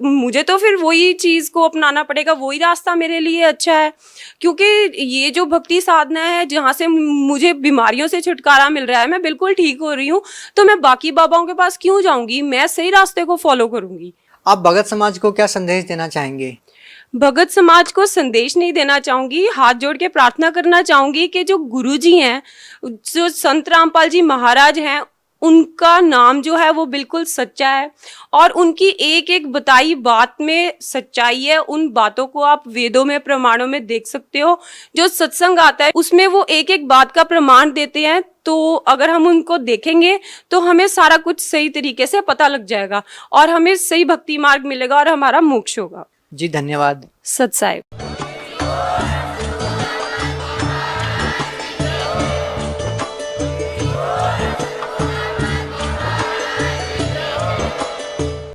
मुझे तो फिर वही चीज़ को अपनाना पड़ेगा, वही रास्ता मेरे लिए अच्छा है। क्योंकि ये जो भक्ति साधना है जहाँ से मुझे बीमारियों से छुटकारा मिल रहा है, मैं बिल्कुल ठीक हो रही हूँ, तो मैं बाकी बाबाओं के पास क्यों जाऊँगी? मैं सही रास्ते को फॉलो करूँगी। आप भगत समाज को क्या संदेश देना चाहेंगे? भगत समाज को संदेश नहीं देना चाहूँगी, हाथ जोड़ के प्रार्थना करना चाहूँगी कि जो गुरुजी हैं, जो संत रामपाल जी महाराज हैं, उनका नाम जो है वो बिल्कुल सच्चा है, और उनकी एक एक बताई बात में सच्चाई है। उन बातों को आप वेदों में, प्रमाणों में देख सकते हो। जो सत्संग आता है उसमें वो एक एक बात का प्रमाण देते हैं। तो अगर हम उनको देखेंगे तो हमें सारा कुछ सही तरीके से पता लग जाएगा, और हमें सही भक्ति मार्ग मिलेगा, और हमारा मोक्ष होगा। जी धन्यवाद। सत साहिब।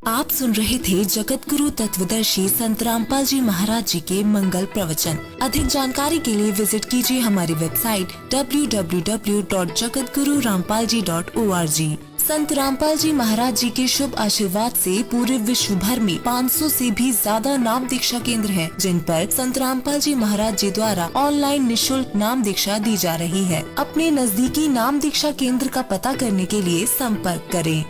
आप सुन रहे थे जगत गुरु तत्वदर्शी संत रामपाल जी महाराज जी के मंगल प्रवचन। अधिक जानकारी के लिए विजिट कीजिए हमारी वेबसाइट www.jagatgururampalji.org। संत रामपाल जी महाराज जी के शुभ आशीर्वाद से पूरे विश्व भर में 500 से भी ज्यादा नाम दीक्षा केंद्र हैं, जिन पर संत रामपाल जी महाराज जी द्वारा ऑनलाइन निशुल्क नाम दीक्षा दी जा रही है। अपने नजदीकी नाम दीक्षा केंद्र का पता करने के लिए संपर्क करें।